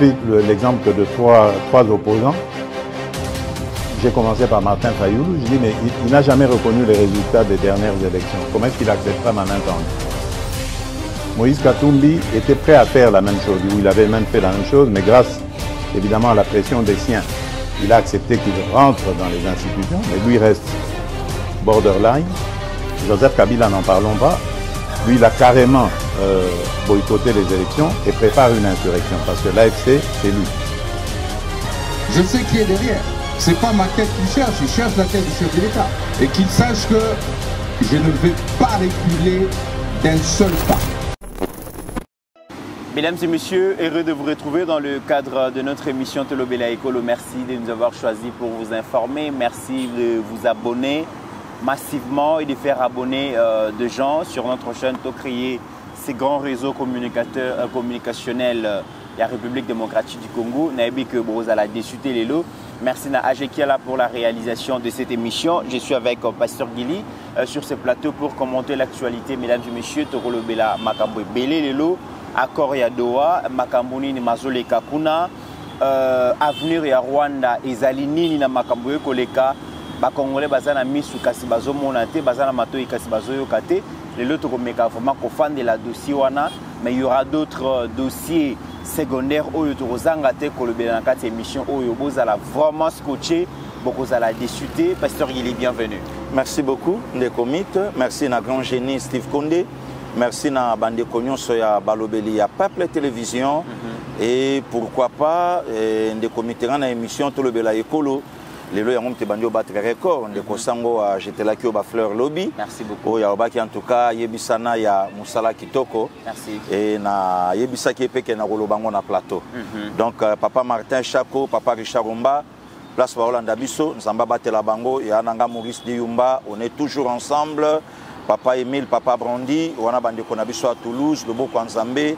pris l'exemple de trois opposants. J'ai commencé par Martin Fayoulou. Je dis, mais il n'a jamais reconnu les résultats des dernières élections. Comment est-ce qu'il acceptera ma main tendue? Moïse Katumbi était prêt à faire la même chose. Il avait même fait la même chose, mais grâce évidemment à la pression des siens, il a accepté qu'il rentre dans les institutions, mais lui reste borderline. Joseph Kabila, n'en parlons pas. Lui, il a carrément boycotté les élections et prépare une insurrection parce que l'AFC, c'est lui. Je sais qui est derrière. C'est pas ma tête qu'il cherche, il cherche la tête du chef de l'État. Et qu'il sache que je ne vais pas reculer d'un seul pas. Mesdames et messieurs, heureux de vous retrouver dans le cadre de notre émission Tolobela Ekolo. Merci de nous avoir choisis pour vous informer. Merci de vous abonner massivement et de faire abonner de gens sur notre chaîne pour créer ces grands réseaux communicationnels de la République démocratique du Congo. Naïbi que Brozala déçuté les lots. Merci à Ajekiala pour la réalisation de cette émission. Je suis avec Pasteur Guili sur ce plateau pour commenter l'actualité. Mesdames et messieurs, Tolobela Makambo Belé les lots. Accord ya Doha, Makambuni ni Mazole Kakuna, avenir ya Rwanda, ezali nini na Makambo koleka, ba Congolais bazana misu kasi bazo monate, bazana matoi kasi bazo yokate, les autres komeka vraiment kofande la dossier wana, mais il y aura d'autres dossiers secondaires oyo tozanga te kolobela na kati émission oyo bozala vraiment scotché, bokozala déchuté. Pasteur il est bienvenu. Merci beaucoup Ndekomit, merci na grand génie Steve Kondé. Merci na bande konyon soya balobeli ya Peuple Télévision et pourquoi pas de comité na émission Tolobela Ekolo les lois ont été bandio battre record de kosango a jeter la kio ba fleur lobby. Merci beaucoup. Ya obaki en tout cas yebisana ya musala kitoko. Merci. Et na yebisa ki peke na rolobango na plateau. Donc papa Martin Chako, papa Richard Romba, place Rolanda Biso, Nzamba batela bango ya nanga Maurice Diyumba, on est toujours ensemble. Papa Emile, Papa Brandi, wana bande konabiso à Toulouse, Lobo Kwanzambe,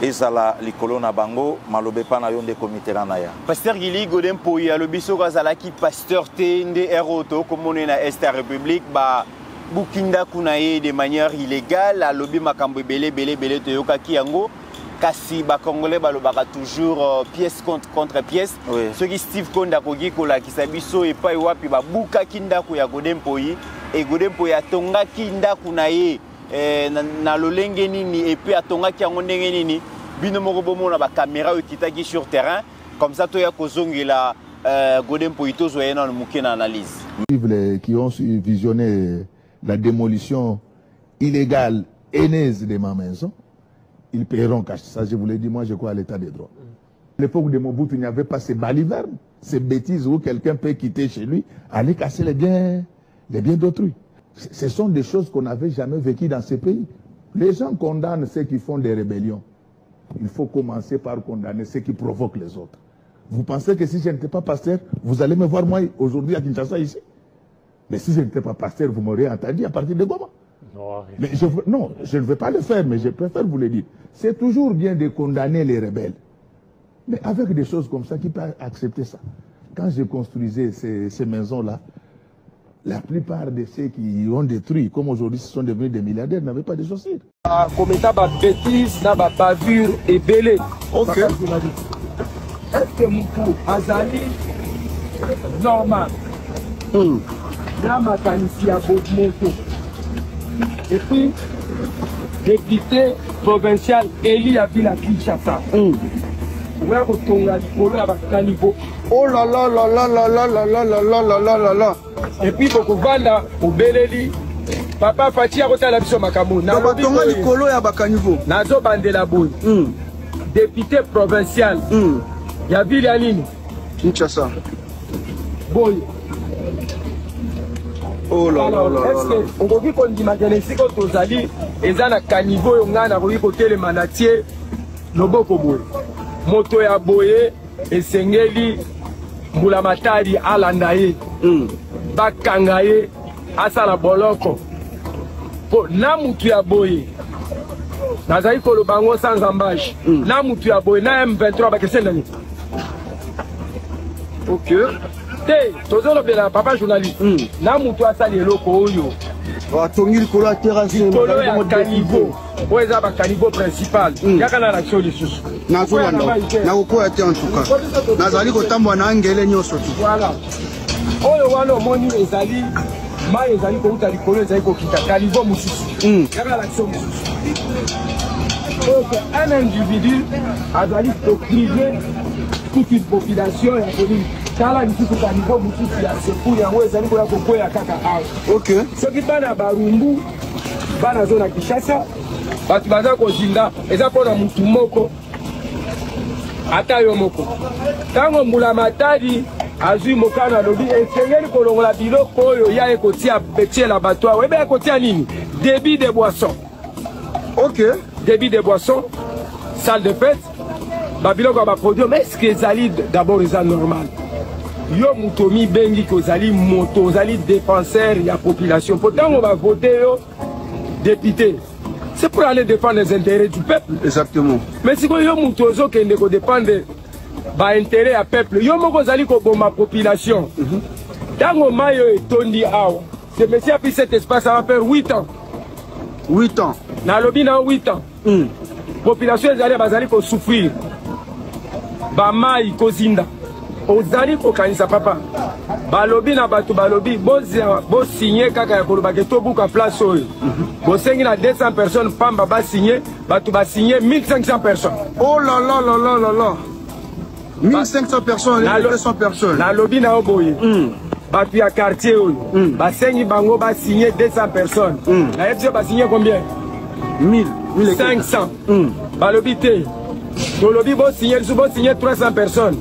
ezala likolo na bango, malobe pa na yonde komite na ya. Pasteur Guili Godem Poyi alobiso kazala ki pasteur te nde eroto comme on est na Est République ba bukinda kunaye de manière illégale alobi makambo belé toyoka ki yango kasi ba Congolais balobaka toujours pièce contre pièce. Oui. Ce qui Steve Konda kogi kola kisabiso et pas wapi ba buka kindaku ya Godem Poyi et Godem Poyi atonga kindaku na ye na lolenge nini et puis atonga ki yango ndenge nini bino moko bomona ba caméra okitaki sur terrain comme ça toya kozongela Godem Poyi tozoye na muke na analyse. Qui ont visionné la démolition illégale haineuse de ma maison, ils paieront cash. Ça, je vous l'ai dit, moi, je crois à l'état des droits. À l'époque de Mobutu, il n'y avait pas ces balivernes, ces bêtises où quelqu'un peut quitter chez lui, aller casser les biens d'autrui. Ce sont des choses qu'on n'avait jamais vécues dans ces pays. Les gens condamnent ceux qui font des rébellions. Il faut commencer par condamner ceux qui provoquent les autres. Vous pensez que si je n'étais pas pasteur, vous allez me voir moi aujourd'hui à Kinshasa ici? Mais si je n'étais pas pasteur, vous m'auriez entendu à partir de Goma. Mais non, je ne veux pas le faire, mais je préfère vous le dire. C'est toujours bien de condamner les rebelles. Mais avec des choses comme ça, qui peut accepter ça? Quand je construisais ces maisons-là, la plupart de ceux qui ont détruit, comme aujourd'hui ce sont devenus des milliardaires, n'avaient pas de chaussures. Commettre des bêtises, des bavures et belé. Ok. Est-ce que Moukou Azali normal? Là, ma qualifié à Boudmoto. Et puis, député provincial Eli à Villa Kinshasa. Oh là là là là là là là là là là là là là là. Et puis, beaucoup vanda au Beleli. Papa Fati a reçu la mission Makamou. Nabatonga likolo ya bakanivo. Nazo bandela boy. Député provincial. Ya Villa Nini. Kinshasa. Boy. Oh là là là. Est-ce que on peut dire qu'on dit maintenant si quand on s'allie, ils ont un caniveau, on a un côté le manatier, loboko boy. Moto ya boye, et sengeli, mulamatari alandaye, bakangaye, asala boloko. Po na mutu ya boye. Nazali ko le bango sans embâche. Na mutu ya boye na M23 bakesenda ni. OK. Te, tozolo bela papa journaliste. Na mutu asali eloko oyo. Tongi le colo à terrasse. Le colo est à caniveau. Où est-ce que caniveau principal? Il y a quand l'action des sous. Nazolanda. Naoko a été en tout cas. Nazali kotambo na ngele nyoso. Voilà. Oyo wana moni ezali. Ma ezali ko uta likolo ezali ko kita caniveau mususu. Il y a l'action mususu. Donc un individu azali ko priver toute une population ya commune. Kala misusu caniveau mususu ya secours yango ezali ko ya kokwea kaka awa. OK. Soki bana barumbu bana zona Kinshasa batu baza kozinda eza mpona mutu moko ata yo moko ntango mbula matadi azwi mokano alobi esengeli kolongola biloko oyo ya ekotia betiela bato awa ebe ekotia nini débit de boisson. OK. Débit de boisson, salle de fête babiloko ya baproduit mais est-ce que ezali d'abord eza normal yo mutomi bengi kozali moto ozali défenseur ya population pourtant on va voter yo député c'est pour aller défendre les intérêts du peuple. Exactement. Mais si yo muto ozokende ko défendre ba intérêt ya peuple yo moko ozali ko bomba population tango mayo etondi awa ce monsieur a pris cet espace ça va faire 8 ans 8 ans na lobi na 8 ans population ezali bazali ko souffrir ba mai kozinda ozali kokanisa papa balobi na bato balobi bo signer kaka ya koloba ke tobuka place oyo bosengi na 200 personnes pamba ba signer bato ba signer 1500 personnes. Oh là là là là là là 1500 personnes et 200 personnes na lobi na oboye bato ya quartier oyo basengi bango ba signer 200 personnes na yebi ba signer combien 1500 balobi te tolobi bo signer 300 personnes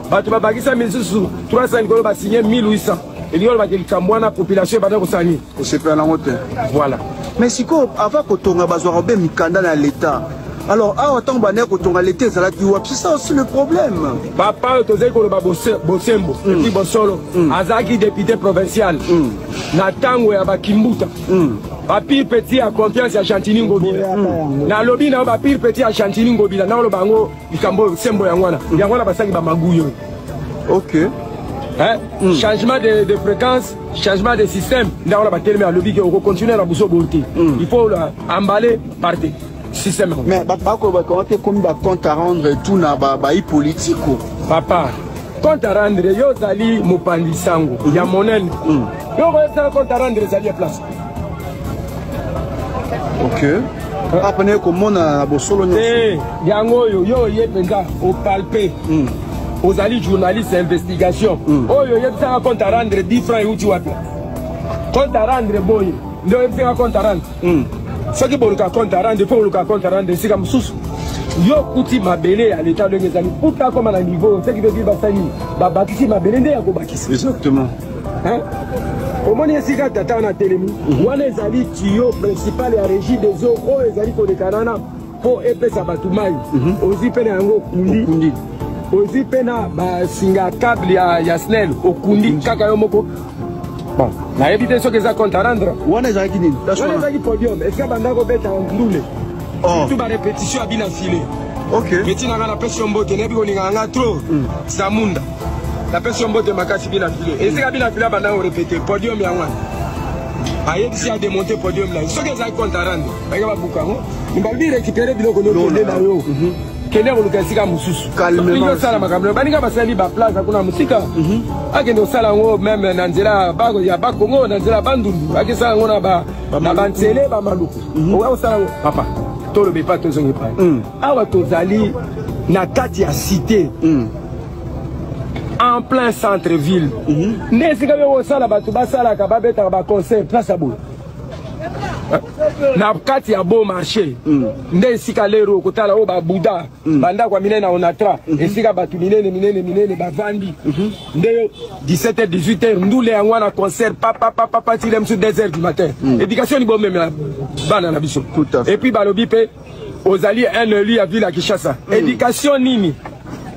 bato babakisa misusu 300 likolo ba signer 1800 elikolo bakelikambo na population bana kosani osepela nango te. Voilà. Mais siko avant kotonga bazwaka be mikanda na l'état alors awa ntango bana kotonga l'état ezalaki wapi? C'est ça aussi le problème. Papa oyo tozali koloba bosembo epi bosolo azalaki député provincial na ntango ya bakimbuta bapire petit ya confiance ya Chantini Ngobila na lobi na bapire petit ya Chantini Ngobila na oloba ngo likambo sembo yango wana basangi bamaguyo. OK. Changement de fréquence, changement de système. Là, on va tellement à lobby qu'on continue à bouger beauté. Il faut emballer par des systèmes. Mais comment compte à rendre tout na baï politique? Papa, compte à rendre yo zali mopandi sango. Ya monen. Yo va compte à rendre zali à place. OK. Après comment na bosolo nyo. Yango yo yepenza au palpé. Aux alliés journalistes d'investigation. Oh, il y a un compte à rendre 10 francs et où tu vas. Compte à rendre, boy. Il y a un compte à rendre. Ce qui est bon, le compte à rendre, il faut le compte à rendre. C'est comme sous. Yo, kuti ma belé à l'état de mes amis. Pourtant, comme à un niveau, ce qui veut dire Bassani, Babakisi ma belé, il y a Babakisi. Exactement. Hein? Au moins, il y a un tata na télémi. Moi, les alliés, tuyau principal et la régie des eaux, oh, les alliés pour les canana, pour épais à Batoumaï. Aussi, peine à un gros kundi. Aussi pena ba singa câble ya snel okundi kaka yo moko bon na éviter ce que ça compte à rendre wana za kini wana za ki podium est-ce que banda ko beta ndule tout ba répétition abina filé. OK petit na la pression mbote ne bi ko ninga trop samunda la pression mbote makasi bina filé est-ce que bina filé banda ko répéter podium ya wana aye si a démonter podium là ce que ça compte à rendre ba ga buka ngo mbalbi récupérer biloko no tende na yo kene olukasika mususu calmement sala makambo baninga basali ba place kuna musika akende osala ngo même na nzela bako ya bakongo na nzela bandundu akisala ngo na bantsele ba maluku owa osala ngo papa tolo be pas tozongi pa awa tozali na kati ya cité en plein centre ville nesika be osala batu basala ka babeta ba concert place abo na kati ya beau marché nde esika lero kotala o ba buda banda kwa minene na onatra esika batu minene bavandi nde 17h 18h ndule yango na concert papa tilem sur 2h du matin éducation ni bon même bana na biso et puis balobi pe ozali un lieu à ville à Kinshasa éducation nini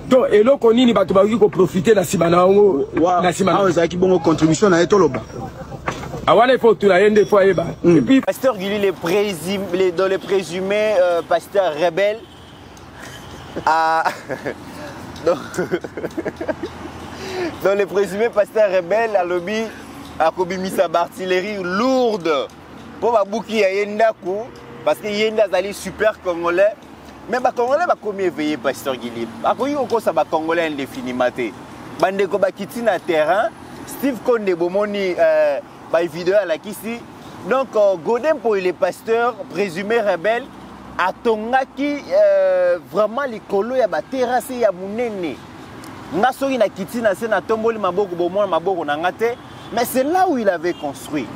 to eloko nini batu ba ko profiter na sima na ngo na sima na ozaki bongo contribution na etoloba. Et puis, Pasteur Gili, dans les présumés pasteurs rebelles, dans les présumés pasteurs rebelles, à lobby, à Kobimisa d'artillerie lourde pour babuki ya yendaku parce que yenda zali super congolais mais ba congolais ba komi éveillé pasteur Guili akoyi okosa ba congolais indéfiniment te bandeko bakiti na terrain Steve Konde bomoni ba vidéo à la kisi donc Godin pour les pasteurs présumés rebelles atongaki vraiment likolo ya ba terrasse ya munene nga soki na kiti na se na tomboli maboko bomona maboko na ngate mais c'est là où il avait construit.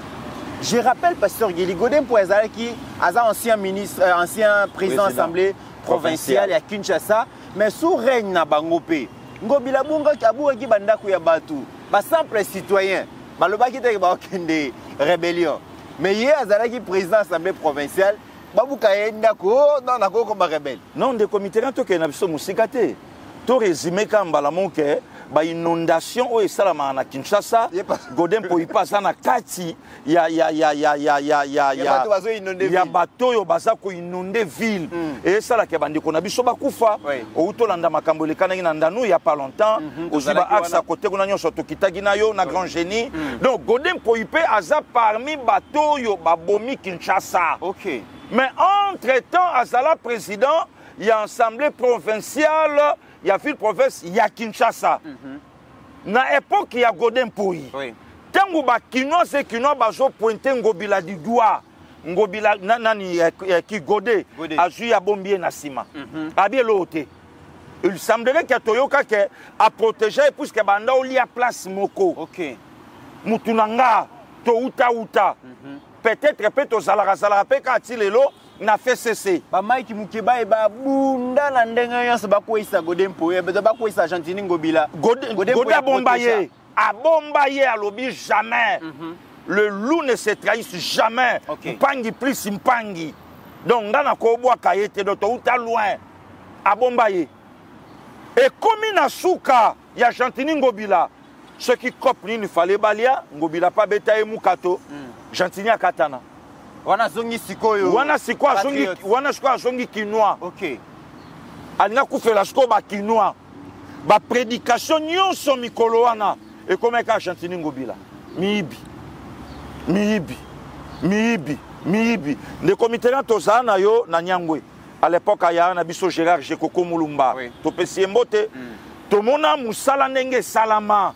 Je rappelle pasteur Guili Godin pour ezalaki aza ancien ministre ancien président assemblée provinciale à Kinshasa mais sous règne na bango pe ngobila bunga kabouaki bandako ya batu ba simple citoyen balobaki te ba okende rébellion mais hier azalaki président assemblée provinciale babuka ndako non nako ko ba rebelle non de comité to ke na biso musika te to résumé kambala monke ba inondation o esalama na Kinshasa Godin po ipasa na kati ya bato yo baza ko inonder ville et ça la ke bandiko na biso bakufa o utolanda makambo lekana na ndanu ya pas longtemps oziba axe à côté kuna nyonso to kitagi na yo na grand génie donc Godin po ipe aza parmi bato yo babomi Kinshasa. OK mais entre temps azala président il y a assemblée provinciale il y a ville province il y a Kinshasa na époque il y a Godin Pouyi tango ba kinois c'est kinois bazo pointer ngobila du doigt ngobila nani ki Godé azu ya bombie na sima abi loté il semblerait que toyoka ke a protéger puisque banda oli a place moko OK mutunanga to uta peut-être peut zala pe ka tilelo na fait cesser ba Mike Mukeba e ba bunda na ndenga yonso ba koisa Godin Pouyi be ba koisa Argentine ngobila Godin bombaye a bombaye à lobby jamais le loup ne se trahisse jamais mpangi plus mpangi donc ngana ko bwa kayete do to uta loin a bombaye et comme na suka ya Argentine ngobila ce qui copne il fallait balia ngobila pas beta e mukato Argentine akatana wana zongi sikoyo wana sikoyo zongi kinois OK alinga kufela siko ba kinois ba prédication nyonso mikolo wana et comme ka Argentine ngobila miibi le comité tozana yo na Nyangwe à l'époque ya na biso Gérard Jekoko Mulumba to pesi mbote to mona musala ndenge salama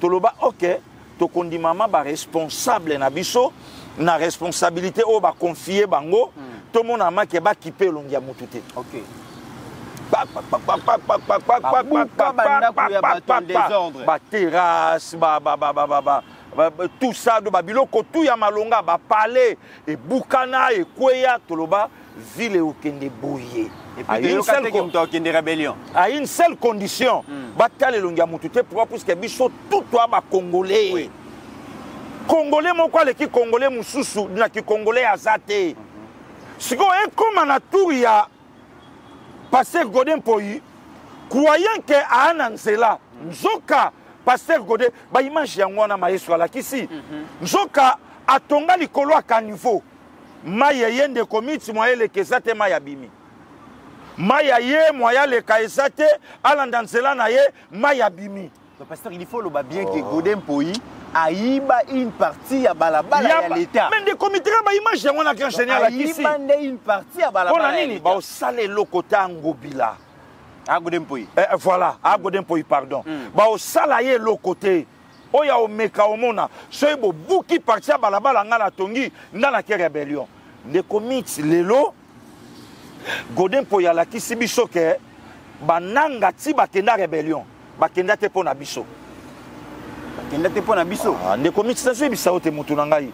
to loba OK to kondimama ba responsable na biso na responsabilité o ba confier bango to mona make ba kipe longia mutute OK ba terrasse tout ça de babiloko tout ya malonga ba palais et bukana et kweya toloba ville okende boye à une seule condition batale longa mutute pour que biso tout toi ba congolais congolais moko aleki congolais mususu na ki congolais azate siko e comme na tour ya pasteur Godin Pouyi croyant que ana nzela nzoka pasteur Godin ba image yango na maestro la kisi nzoka atonga likolo aka niveau maya yende komiti moye le kezate maya bimi maya ye moya le kaizate alanda nzela na ye maya bimi pasteur il faut le bien que Godin Pouyi aïba une partie à balabala ya l'état mais des comités ba image yango na grand général la kisi aïba une partie à balabala ya l'état ba osale lokota ngobila a Godin Pouyi voilà a Godin Pouyi pardon ba osala ye lokote oya omeka omona soyebo buki partie à balabala ngala tongi ngala ke rébellion des comités lelo Godin Pouyi la kisi biso ke bananga ti bakenda rébellion bakenda te pona biso bakenda te pona biso des comités ça c'est biso te mutu na ngai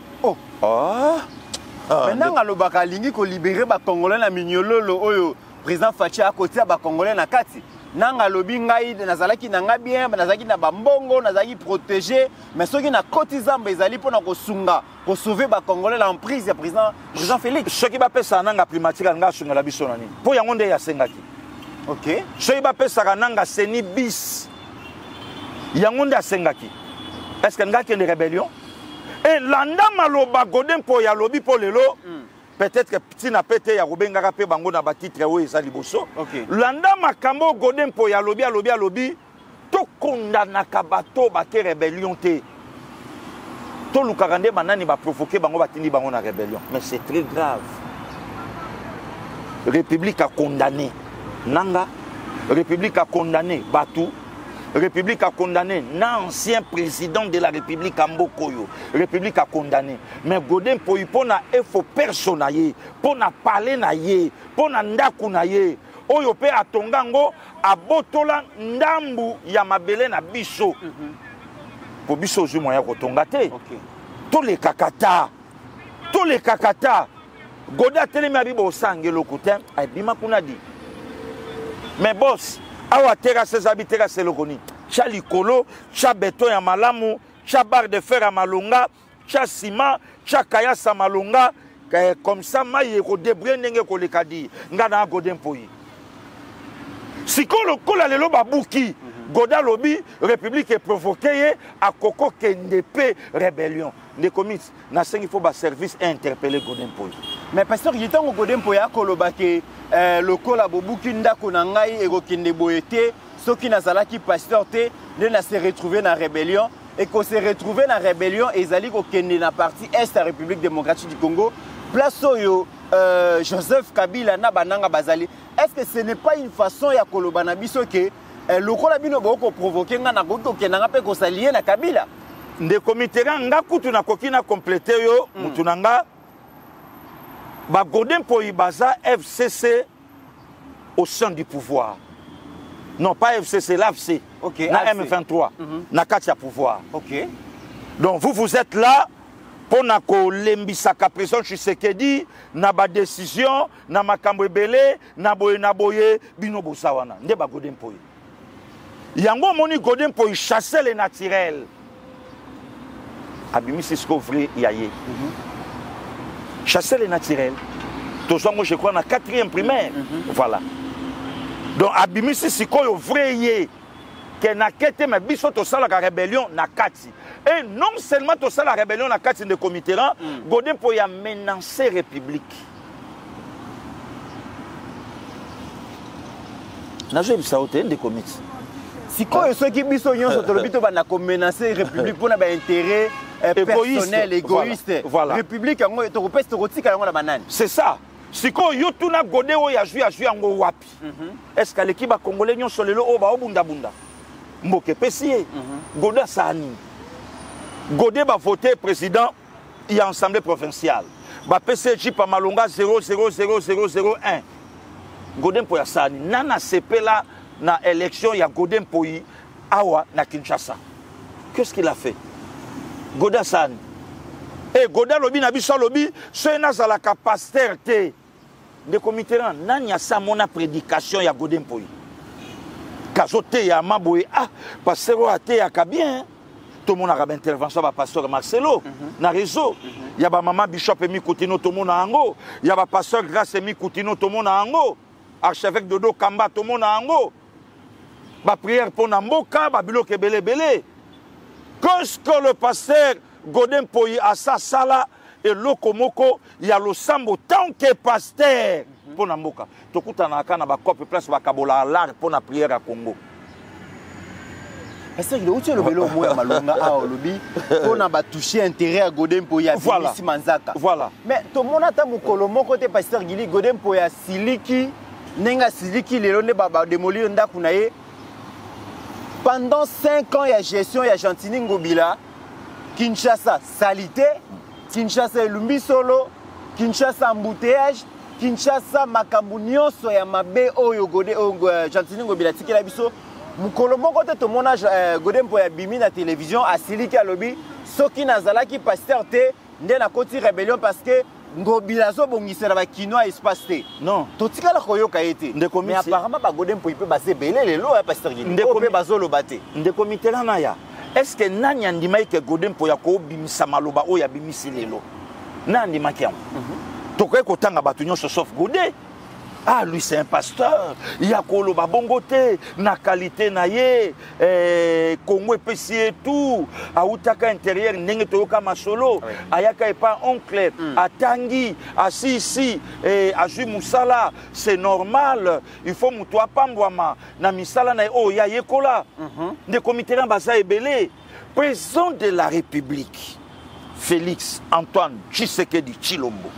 maintenant alobaka lingi ko libérer ba congolais na minyololo oyo président Fachi a côté ba congolais na kati nanga lobi ngai nazalaki na nga bien nazalaki na bambongo nazalaki protégé mais soki na kotizamba ezali pona ko sunga ko sauver ba congolais la emprise ya président Félix ce qui va pesa nanga primatique nga sunga la biso nani po yango nde ya sengaki OK ce qui va pesa nanga seni bis yango nde asengaki est-ce que nga kende rébellion et landa maloba Godin Pouyi ya lobi po lelo peut-être que petit na pété ya robenga pe bango na ba titre o eza liboso landa makambo Godin Pouyi ya lobi to kondana ka bato ba ke rébellion te tout le carandé banani va provoquer bango batindi bango na rébellion. Mais c'est très grave. République a condamné Nanga, République a condamné Batou, République a condamné l'ancien président de la République Ambokoyo. République a condamné. Mais Godin Poyi pour na effort personnel, pour na parler na ye, pour na ndaku na ye. Oyo pe atongango abotola ndambu ya mabele na biso. Pour biso zu moya kotonga te. Tous les kakata. Tous les kakata. Goda telemi abibo osange lokutin abima kuna di. Mais boss, awa tera ses habitera selokoni. Cha likolo, cha beton ya malamu, cha barre de fer à malonga, cha ciment, cha kaya sa malonga, comme ça maye ko debre ndenge ko lekadi. Ngana Godin Poyi. Sikolo kola lelo babuki. Goda lobby, République est provoquée à Koko Kendepe rébellion. Les comités, il faut un service interpeller Godin Poyi. Mais pasteur, il y a un Godin Poyi à Kolobake, le kola bobuki ndako nangai et Kende Boyete, ceux qui n'a pas qui pasteur te, ne se retrouvé dans la rébellion et qu'on s'est retrouvé dans la rébellion et ils allaient Kende na partie est de la République démocratique du Congo. Place où Joseph Kabila na bananga bazali. Est-ce que ce n'est pas une façon ya kolobana biso que le kola bino boko provoquer nga na goto kenanga pe ko s'allier na Kabila? Nde comité nga kutu na kokina compléter yo mutunanga ba Godin Poyi baza FCC au sein du pouvoir. Non, pas FCC, l'AFC. OK. Na M23. Na katia pouvoir. OK. Donc vous êtes là pour na ko lembisaka président Tshisekedi na ba décision na makambo ebele na boye bino bosawana. Nde ba Godin Poyi. Yango moni Godin Poyi chasser les naturels. Abimi Cisco vrai yaye. Chasser les naturels. Tous moi je crois na 4e primaire. Voilà. Donc Abimi Cisco vrai yé que na kete mais biso to sala la rébellion na kati. Et non seulement to sala la rébellion na kati de comité là, Godin Poyi a menacé République. Na je bisa hotel de comité. Si quoi ceux qui biso nyonso to lobito ba na ko menacer République pour na ba intérêt personnel égoïste. Voilà. République yango to ko peste rotika yango la banane. C'est ça. Si quoi yo tuna Godé o ya jui yango wapi. Est-ce que l'équipe congolais nyonso lelo o ba obunda bunda. Mboke pesier. Goda sani. Godé va voter président et assemblée provinciale. Ba PCJ pa malonga 0,00001. Godin Poyi sani. Nana CP là na élection ya Godin Poyi awa na Kinshasa. Qu'est-ce qu'il a fait? Goda sani. Et Goda lobi na biso lobi, ce na za la capacité de comité là, nani sa mona prédication ya Godin Poyi. Kazote ya maboye pasteur ate ya kabien. Tout le monde a intervention ba pasteur Marcelo na réseau. Ya ba maman bishop Emi Koutino tout le monde ango. Ya ba pasteur Grâce Emi Koutino tout le monde ango. Archevêque Dodo Kamba tout le monde ango. Ba prière pour Namboka, ba biloko belé. Qu'est-ce que le pasteur Godin Poyi a sa sala et lokomoko ya lo sambo tant que pasteur pour Namboka. Tokuta na kana ba copie place ba kabola l'art pour la prière à Congo. Est-ce que vous le vélo moi malonga a lobby pour na ba toucher intérêt à Godin Poyi à Bimisi Manzaka. Voilà. Mais tout le monde a mukolo moko te pasteur Gili Godin Poyi a siliki nenga siliki lelo ne ba démolir ndaku na ye. Pendant 5 ans, il y a gestion, il y a Gentini Ngobila, Kinshasa salité, Kinshasa Lumbi Solo, Kinshasa embouteillage, Kinshasa makambu nyonso ya mabe oyo Godé Gentini Ngobila tikela biso. Mukolo moko te to mona Godin Poyi abimi na télévision asiliki alobi soki nazalaki pasteur te nde na koti rébellion parce que Ngobila zo bongisela ba kinoa espace te. Non. Totikala koyoka ete. Mais apparemment ba Godin Poyi pe base belé lelo ya pasteur Gili. Ndeko pe bazo lobate. Ndeko mitela na ya. Est-ce que nani andima ke Godin Poyi ko bimisa maloba o ya bimisi lelo? Nani makiam. Tokoye kotanga batu nyonso sauf Godé. Ah, lui c'est un pasteur. Il y a kolo babongote na qualité na ye Congo epesi et tout. Autaka intérieur ndenge toyoka masolo. Ayaka epa oncle atangi assis ici azui musala, c'est normal. Il faut muto apambwama na misala na o ya yekola. De comité na basa ebele. Président de la République. Félix Antoine Tshisekedi Tshilombo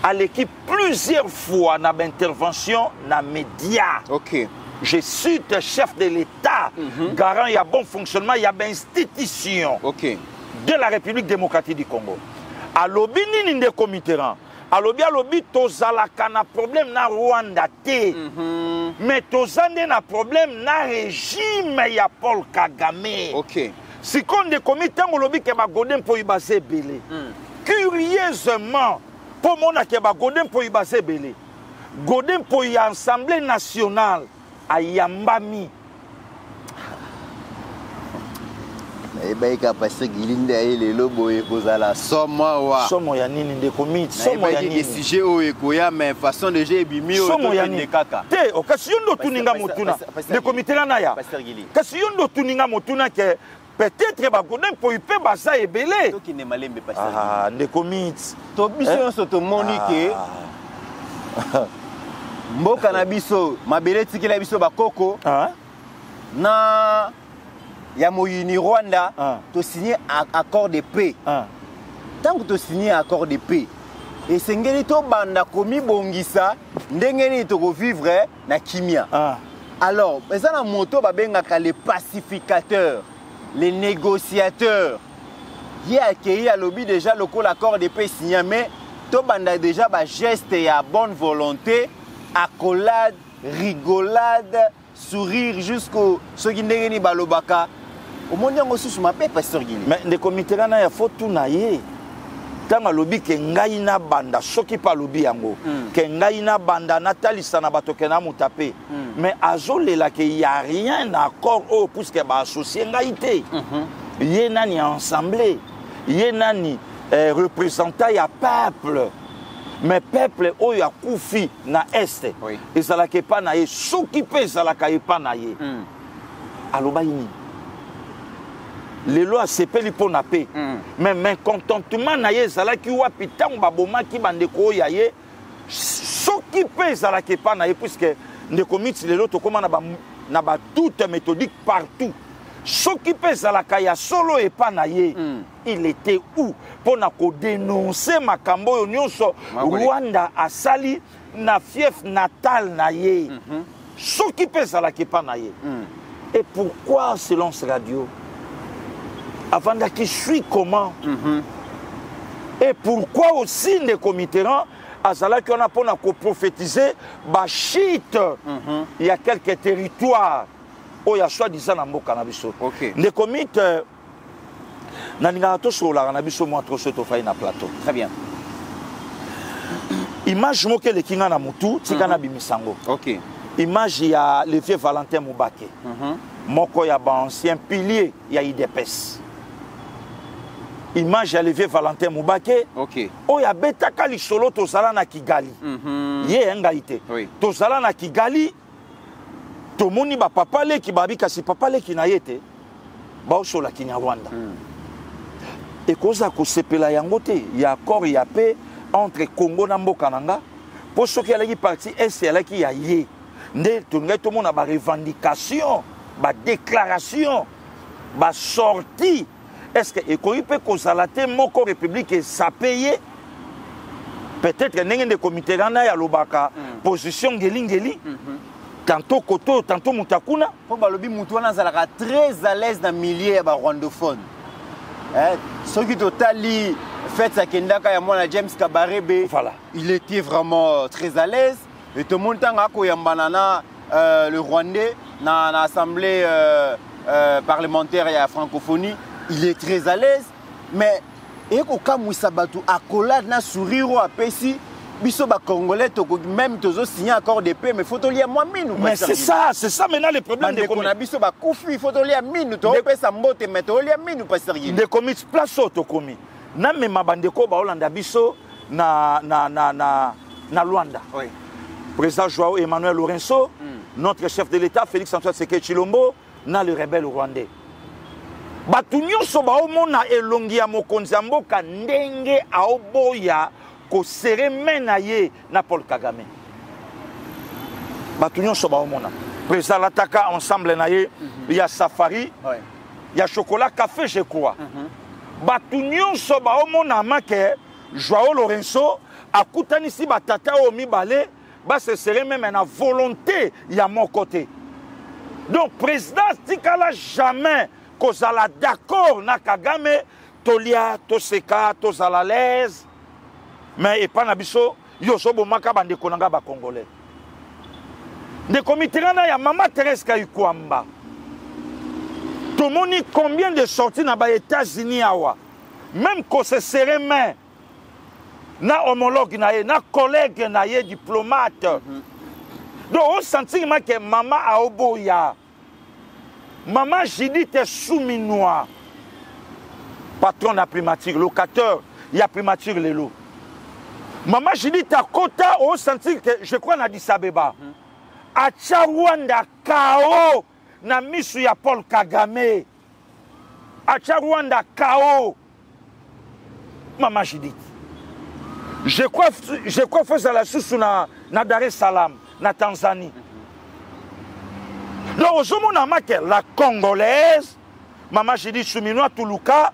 à l'équipe plusieurs fois dans l'intervention dans les médias. Ok. Je suis le chef de l'État, garant, il y a bon fonctionnement, il y a une institution de la République démocratique du Congo. À l'obi, ni de comité. À l'obi, tozalaka na problème na Rwanda te. Mais tozande na problème na régime ya Paul Kagame. Ok. Si on de comité, on lobby ke ba godem po ibase belé. Curieusement, pour mon ke ba godem po ibase belé. Godem po y Assemblée nationale à Yambami. Ebaika passer Gilinde et lobo ekozala somo wa. Somo ya nini de comité, somo ya nini. Sujet o ekoya mais façon de jeu bimi o de kaka. Te occasion do tuninga motuna. De comité na ya. Pasteur Gili. Occasion do tuninga motuna ke peut-être ba godem po ipe basa ebele. To ki ne malembe pasteur. Ah, de comité. To biso so to monique. Mboka na biso mabele tikela biso bakoko na ya moyini Rwanda to signer accord de paix. Tant que to signer accord de paix et sengeli to banda komi bongisa ndengeni to ko vivre na kimia. Alors, ça na moto ba bengaka les pacificateurs, les négociateurs. Yi accueilli à lobby déjà le accord de paix signé mais to banda déjà ba geste ya bonne volonté. Accolade, rigolade, sourire jusqu'au ce qui n'est ni balobaka. Au monde on se m'appelle pasteur Gili. Mais les comités là il faut tout naïe. Tant lobby que ngai na banda soki pa lobby yango. Que ngai na banda Nathalie sana batokena mutape. Mais azole là que il y a rien d'accord au puisque ba associé ngai té. Yé nani ensemble. Yé nani représentant ya peuple. Mais peuple oyo ya kufi na este ezalaka epa na ye soki mpe ezalaka epa na ye aloba ini lelo asepeli mpo na pe mais mécontentement na ye ezalaki wapi ntango babomaki bandeko oyo ya ye soki mpe ezalaka epa na ye puisque ndeko miti lelo tokóma na badoute méthodique partout soki mpe ezalaka ya solo epa na ye il était où pour na ko dénoncer makambo oyo nyonso Rwanda asali na fief natal na ye soki mpe ezalaka epa na ye. Et pourquoi silence radio avant qu'il suit comment et pourquoi aussi les comités azalaki on a pour na ko prophétiser bashite il y a quelques territoires où il y a soi-disant na mboka na biso les comités naninga to sola na biso mo trop to fai na plateau. Très bien. Image mo ke le kinga na mutu tika na bimisango. OK. Image ya le vieux Valentin Moubake. Moko ya ba ancien pilier ya IDPS. Image ya le vieux Valentin Moubake. OK. O ya betaka li solo to sala na Kigali. Ye ngaité. To sala na Kigali. To moni ba papa le ki babi kasi papa le ki na yete. Ba o sola ki nya Rwanda. Et koza ko sepela yango te ya accord ya paix entre Congo na mboka nanga pour ceux qui allaient parti est là qui a yé nde to ngai to mona ba revendication ba déclaration ba sortie est-ce que et ko peut kozala te moko république et ça payer peut-être ndenge de comité rana ya lobaka position ngeli tantôt koto tantôt mutakuna po balobi mutu wana zalaka très à l'aise dans milieu ba rwandophone. Ce qui totali fait sa kendaka ya mwana James Kabarebe, voilà. Il était vraiment très à l'aise et tout le monde a koyambanana le Rwandais dans l'assemblée parlementaire et la francophonie, il est très à l'aise mais et ko kamwisa batu accolade na sourire a pesi biso ba congolais to même tozo signer accord de paix mais faut to lire moi minu. Mais c'est ça maintenant le problème de qu'on a biso ba kufi faut to lire minu to pesa mbote mais to lire minu pasteur Gili. De commit place auto komi. Na me mabandeko ba Holanda biso na Luanda. Oui. Président Joao Emmanuel Lorenzo, notre chef de l'État Félix Antoine Tshisekedi Tshilombo, na le rebelle rwandais. Batu nyonso ba omona elongi ya mokonzi ya mboka ndenge aoboya ko serre mena ye na Paul Kagame. Batu nyonso ba omona. Président l'ataka ensemble na ye, il y a Safari, il y a chocolat café je crois. batu nyonso baomonama ke Joao Lorenzo akutanisi batata o mibale se serait même une volonté ya mon côté. Donc président tikala jamais kozala d'accord na Kagame tolia toseka tozala l'aise mais et pas na biso yo so bomaka bande konanga ba congolais. De comiterana ya Mama Thérèse Kayikwamba. Tomoni combien de sorties na ba États-Unis awa. Même qu'on se serrait main na homologue na ye, na collègue na ye diplomate. Donc on sentit que Mama Aoboya, Mama Judith Souminois, patron de la primature, locateur, il y a primature les lots. Mama Judith à Kota, on sentit que je crois na Addis Abeba. A Rwanda Kao, na misu ya Paul Kagame. A Rwanda Kao. Mama Judith. Je crois faire la source na Dar es Salaam, na Tanzanie. Donc, la Congolaise, Mama Judith Souminois Toulouka,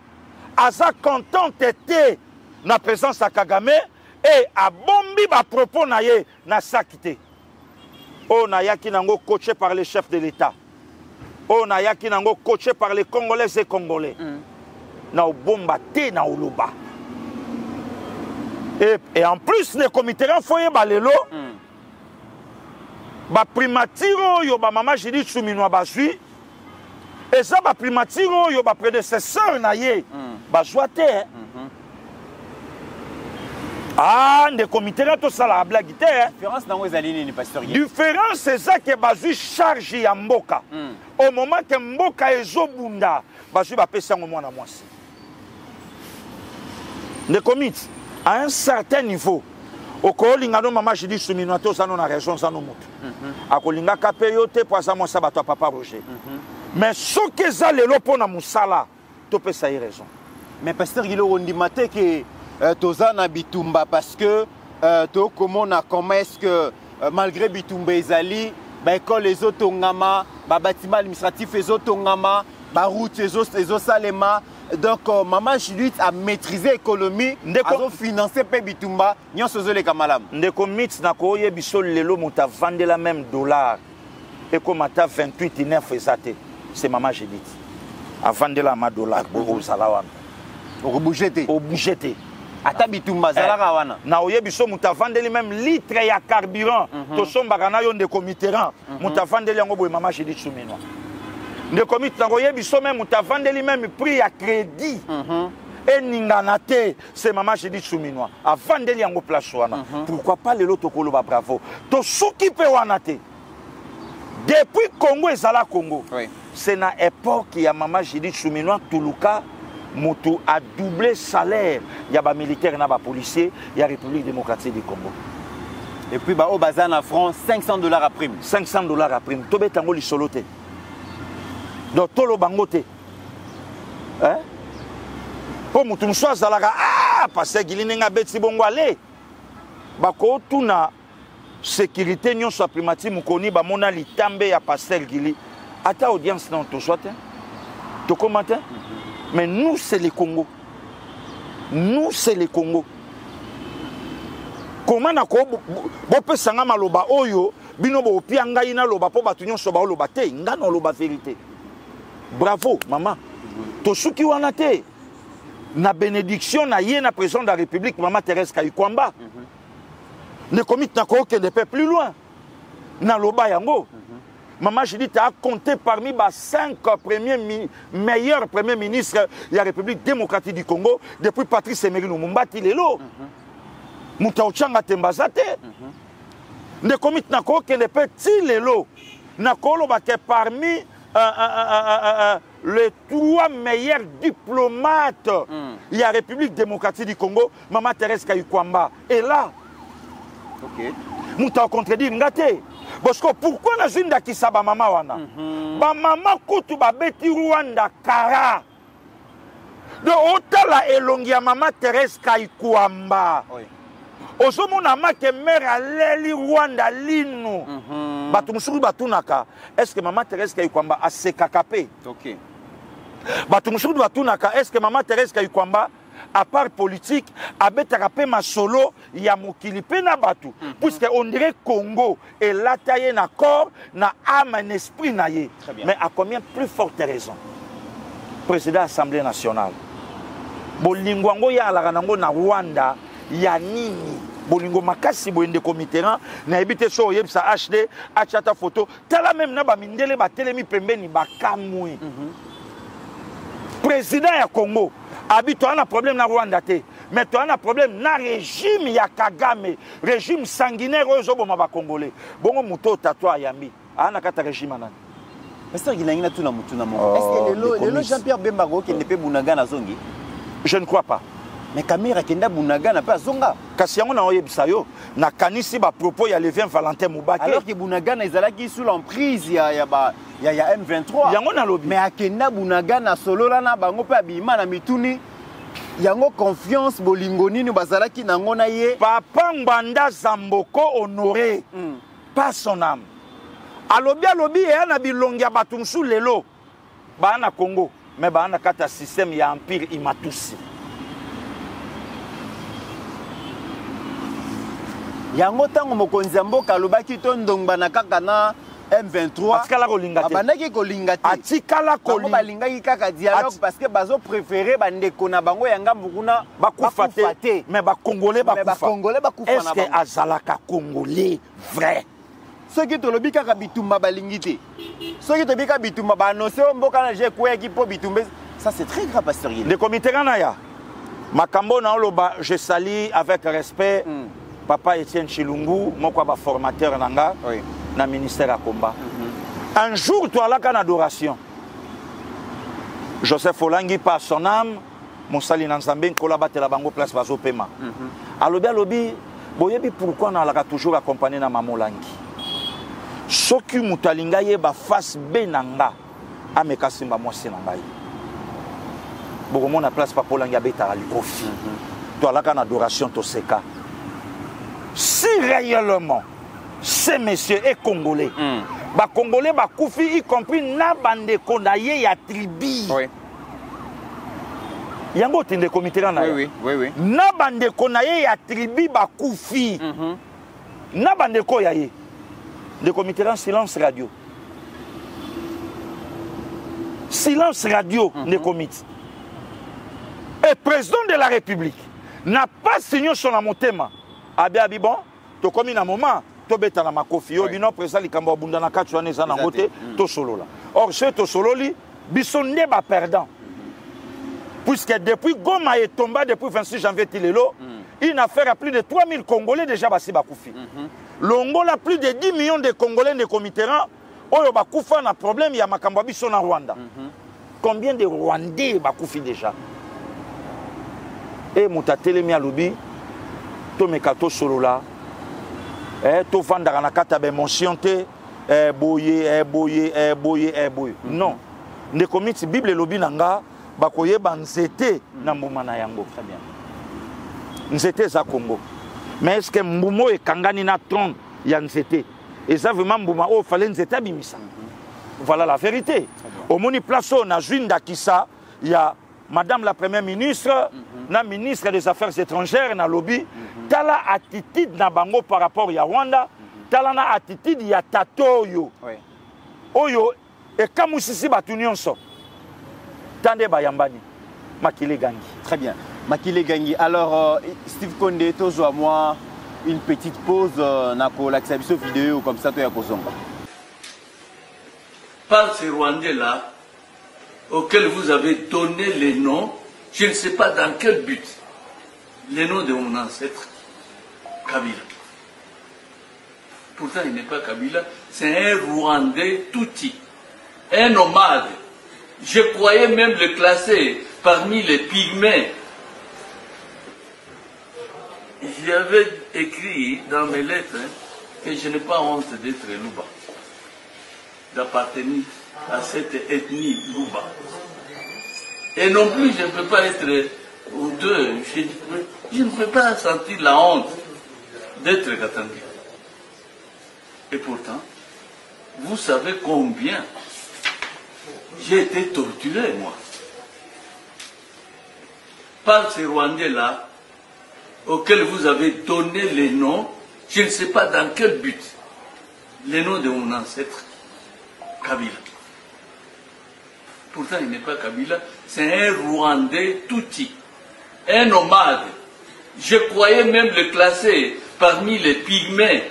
a sa contente été na présence à Kagame et a bombi à propos na ye na sakité. Oh, na yaki nango coaché par les chefs de l'État. Oh, na yaki nango coaché par les Congolaises et Congolais. Na bomba te na oloba. Et en plus, les comités foyer balelo, ba primatiro yo ba Mama Judith Souminois basui, et ça ba primatiro yo ba prédécesseur na ye, ba joate. Ah, les comités to sala la blague té. Différence dans les alignes ni pasteur. Différence c'est ça que basui charge ya mboka. Au moment que mboka ezobunda, basui ba pesa ngo mwana mwasi. Les comités à un certain niveau, au Kolinga, Mama Judith Souminois, ça n'a raison, ça nous montre. À Kolinga, Kapeyote, pour ça, moi, ça va Papa Roger. Mais ce que ça, les lopons à Moussala, tu peux ça y raison. Mais pasteur Guilo, on dit matin que Toza na Bitumba, parce que comment est-ce que malgré Bitumba Ezali, école les autres Ngama, bâtiment administratif les autres Ngama, route les autres Salema. Donc, Mama Judith a maîtrisé l'économie, a financé Bitumba, n'y a pas de kamalam. Ndeko mix na koye bisol lelo muta vende la même dollar. Et comme ata 28 et 9 ezate, c'est Mama Judith. A vende la ma dollar au salawan. Au bougete. Au bougete. Ata Bitumba zalaka wana. Na oye biso muta vende le même litre ya carburant. To sombaka na yo ndeko miteran. Muta vende yango boye Mama Judith Souminois. De commis t'envoyer biso même t'as vendu même prix à crédit et ninganate c'est Mama Judith Souminois a vendre yango place wana pourquoi pas les loto koloba bravo to souki pe wanate depuis Congo et Zala Congo c'est na époque ya Mama Judith Souminois Toulouka moto a doublé salaire ya ba militaire na ba policier ya République démocratique du Congo et puis ba au bazan en France $500 à prime $500 à prime to betango li soloté. Donc, tout le bangote. Hein? Pour nous tous, parce que Guilinga n'a pas de bon aller. Bako, tout na sécurité, nous sommes primati, nous connaissons, mon ali tambe à pasteur Guili. À ta audience, non, tu sois, tu commentes. Mais nous, c'est le Congo. Nous, c'est le Congo. Comment na ko bope sanga maloba oyo bino bo pianga ina loba po batunyo soba loba te ngano loba vérité. Bravo, maman. Tosuki wanate. Na bénédiction na yé na président de la République, Mama Thérèse Kayikwamba. Le comité n'a qu'aucun ne peut plus loin. Na loba yango. Mama Judith a compté parmi les 5 meilleurs premiers ministres de la République démocratique du Congo depuis Patrice Emery Lumumba Tilelo. Mouta Ochanga Tembazate. Le comité n'a qu'aucun ne peut Tilelo. Na koloba que parmi les 3 meilleurs diplomates de la République démocratique du Congo, Mama Thérèse Kayikwamba est là. Ok. Mouta contredit ngate. Parce que pourquoi na zunda kisaba mama wana? Ba mama kutu ba beti Rwanda kara. De otala elongi ya Mama Thérèse Kayikwamba. Oui. Ozomona make mère aleli Rwanda lino. Batu musuru batunaka. Est-ce que Mama Thérèse Kayikwamba a sekakape? Ok. Batumshudu batunaka est-ce que maman Thérèse Kayikwamba à part politique abetaka pe masolo ya mokili pe na batu puisque on dirait Congo et la taille na corps na âme en esprit na ye. Mais à combien plus forte raison président de l'Assemblée nationale bolingo ngo ya alaka nango na Rwanda ya nini bolingo makasi boende committeran na ebité so yebsa HD achata photo tala même na ba mindele ba telemi pembeni ba kamui président ya Congo habite un problème na Rwanda te mais tu as un problème na régime ya Kagame régime sanguinaire ozo boma ba congolais bongo muto tatwa yambi ana kata régime nani Pasteur Gilangi na tuna mutuna mo est-ce que le Jean-Pierre Bemba ko ke ne pe bunaga na zongi je ne crois pas. Mais Kamera kenda bunaga na pas zonga. Kasi yango na oyebisa yo na kanisi ba propos ya Lévin Valentin Moubake. Alors que bunaga na ezalaki sous l'emprise ya M23. Yango na lobby. Mais akenda bunaga na solola na bango pe abima na mituni. Yango confiance bolingoni ni bazalaki nango na ye. Papa Mbanda Zamboko honoré pas son âme. Alobi e na bilongi ya batumsu lelo. Ba na Congo. Mais bah on a un système ya empire imatusi. Yango tango mokonzi mboka lobaki to ndongba na kaka na M23. Atikala kolinga te. Bandaki kolinga te. Atikala kolinga. Balingaki kaka dialogue parce que bazo préférer bandeko na bango yanga mbukuna bakufa te. Mais ba congolais bakufa. Mais ba congolais bakufa na bango. Est-ce que azalaka congolais vrai? Ceux qui te le bika kabitumba balingité. Ceux qui te bika bitumba ba annoncer mboka na je koya ki po bitumbe. Ça c'est très grave pasteur. Le comité kanaya. Makambo na oloba je salue avec respect papa Etienne Chilungu moko ba formateur nanga na ministère à combat. Un jour tu alaka na adoration. Joseph Olangi par son âme Monsali Nanzambe nkola batela bango place bazo pema. Alobi boyebi pourquoi na alaka toujours accompagné na Mamolangi. Soki mutalinga ye ba face benanga ameka simba mwasi na ngai boko mona place pa polanga beta ali kofi to alaka na adoration to seka si réellement ces messieurs est congolais ba congolais ba kufi y compris na bande konaye ya tribu yango tinde comité na oui na bande konaye ya tribu ba kufi na bande ko ya ye. Le comité en silence radio. Silence radio, le comité. Et président de la République n'a pas signé son amotema. Abi bon, tu comme un moment, tu beta na makofi. Yo bino président likambo bunda na katu ane za na ngote to solo là. Or ce to solo li bisonne ba perdant. Puisque depuis Goma est tombé depuis 26 janvier Tilelo, une affaire à plus de 3000 Congolais déjà basi bakoufi. L'Angola plus de 10 millions de Congolais de committerans, oyo bakoufa na problème ya makambo biso na Rwanda. Combien de Rwandais bakoufi déjà? Et mutatele mi alobi to mekato solo là. To vanda na kata be mention te boye. Non. Ne komiti Bible lobi nanga bakoye banzete na mbuma na yango. Très bien. Nzete za Congo. Mais est-ce que Mbumo est kangani na trône ya nzete? Et ça vraiment Mbuma o fallait nzete bimisa. Voilà la vérité. Au moni place on a Juinda Kissa, il y a madame la première ministre, la ministre des affaires étrangères na lobby, tala attitude na bango par rapport à Rwanda, tala na attitude ya tatoyo. Oyo et kamusisi batunion-so. Tande bayambani. Makile Gangi. Très bien. Makile Gangi. Alors, Steve Condé, tozo à moi, une petite pause, nako l'accès vidéo comme ça, toi, à Kozomba. Par ces Rwandais-là, auxquels vous avez donné les noms, je ne sais pas dans quel but, les noms de mon ancêtre, Kabila. Pourtant, il n'est pas Kabila, c'est un Rwandais touti, un nomade. Je croyais même le classer parmi les pygmées. J'avais écrit dans mes lettres que je n'ai pas honte d'être Luba, d'appartenir à cette ethnie Luba. Et non plus, je ne peux pas être honteux, je ne peux pas sentir la honte d'être Katanga. Et pourtant, vous savez combien j'ai été torturé, moi. par ces Rwandais-là, auxquels vous avez donné les noms, je ne sais pas dans quel but, les noms de mon ancêtre, Kabila. Pourtant, il n'est pas Kabila, c'est un Rwandais Tutsi, un nomade. Je croyais même le classer parmi les pygmées.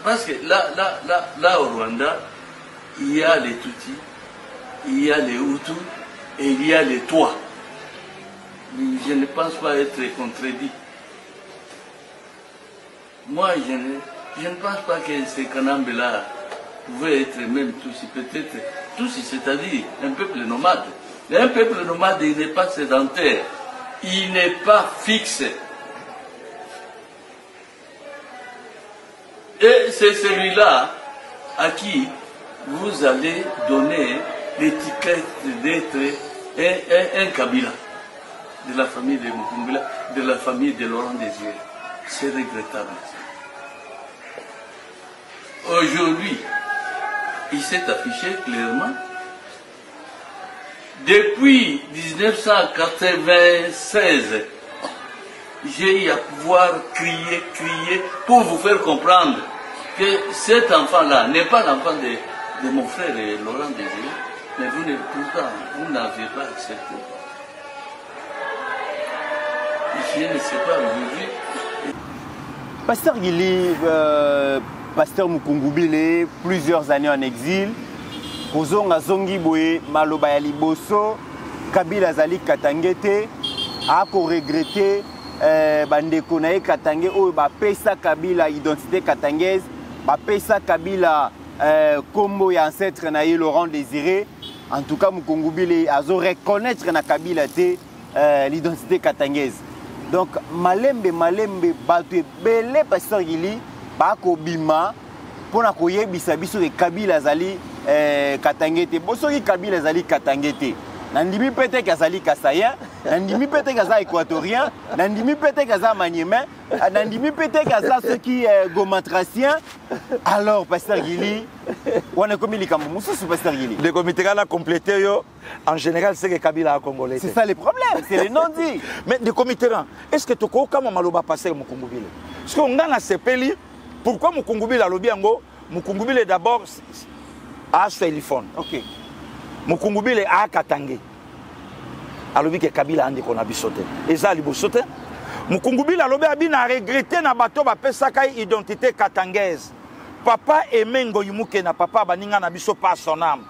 Parce que là au Rwanda, il y a les Tutsis, il y a les Hutus et il y a les Twa. Je ne pense pas être contredit. Moi, je ne pense pas que ces Kanambé-là pouvaient être même Tutsis, peut-être Tutsis, c'est-à-dire un peuple nomade. Mais un peuple nomade, il n'est pas sédentaire, il n'est pas fixe. Et c'est celui-là à qui vous allez donner l'étiquette d'être un Kabila, de la famille de Mukumbila, de la famille de Laurent Désiré. C'est regrettable. Aujourd'hui, il s'est affiché clairement. Depuis 1996, j'ai eu à pouvoir crier pour vous faire comprendre que cet enfant-là n'est pas l'enfant de mon frère Laurent Désiré, mais pourtant, vous n'avez pas accepté. Je ne sais pas aujourd'hui. Pasteur Gili, Pasteur Mukungubile, plusieurs années en exil, Kozonga Zongi Boye, Maloba ya Liboso, Kabila Zali Katangete, a regretté bandeko na ye Katange oyo bapesa Kabila identité katangaise, bapesa Kabila kombo ya ancêtre na ye Laurent Désiré. En tout cas Mukungubile azo reconnaître na Kabila te l'identité katangaise. Donc malembe bato ebele Pasteur Gili bako bima pona koyebisa biso ke Kabila Zali Katangete. Bosoki Kabila Zali Katangete. Nandimi peut-être qu'azali Kassayen, Nandimi peut-être qu'azali équatorien, Nandimi peut-être qu'azali Maniémen, Nandimi peut-être qu'azali ceux qui gomatracien. Alors, Pasteur Gili, on est comme il est comme Moussou, Pasteur Gili. Le comité là complété, en général, c'est que Kabila est congolais. C'est ça le problème, c'est le non-dit. Mais le comité là, est-ce que tu as comment Maloba passer Mukungubile? Parce qu'on a la CPLI, pourquoi Mukungubile a lobby ango? Mukungubile d'abord a ce téléphone. Ok. Mukungubile a Katange. Alobi ke Kabila andi kona bisote. Eza libosote. Mukungubile alobi abina regretter na bato ba pesaka identité katangaise. Papa Emengo Yimuke na papa baninga na biso pas son âme.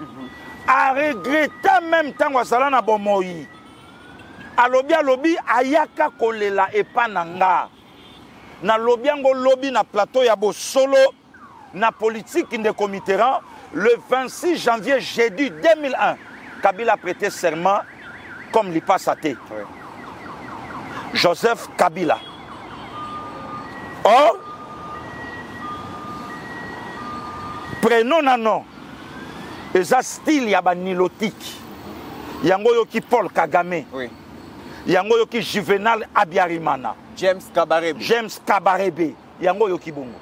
A regretter même tango asala na bomoi. Alobi ayaka kolela epananga. Na lobi ango lobi na plateau ya Bosolo na politique de Mitterrand. Le 26 janvier, jeudi 2001, Kabila a prêté serment comme l'y passe à thé. Oui. Joseph Kabila. Or, prénom nanon, eza style ya banilotique. Yango yoki Paul Kagame. Oui. Yango yoki Juvenal Abiyarimana. James Kabarebe. James Kabarebe. Yango yoki bongo.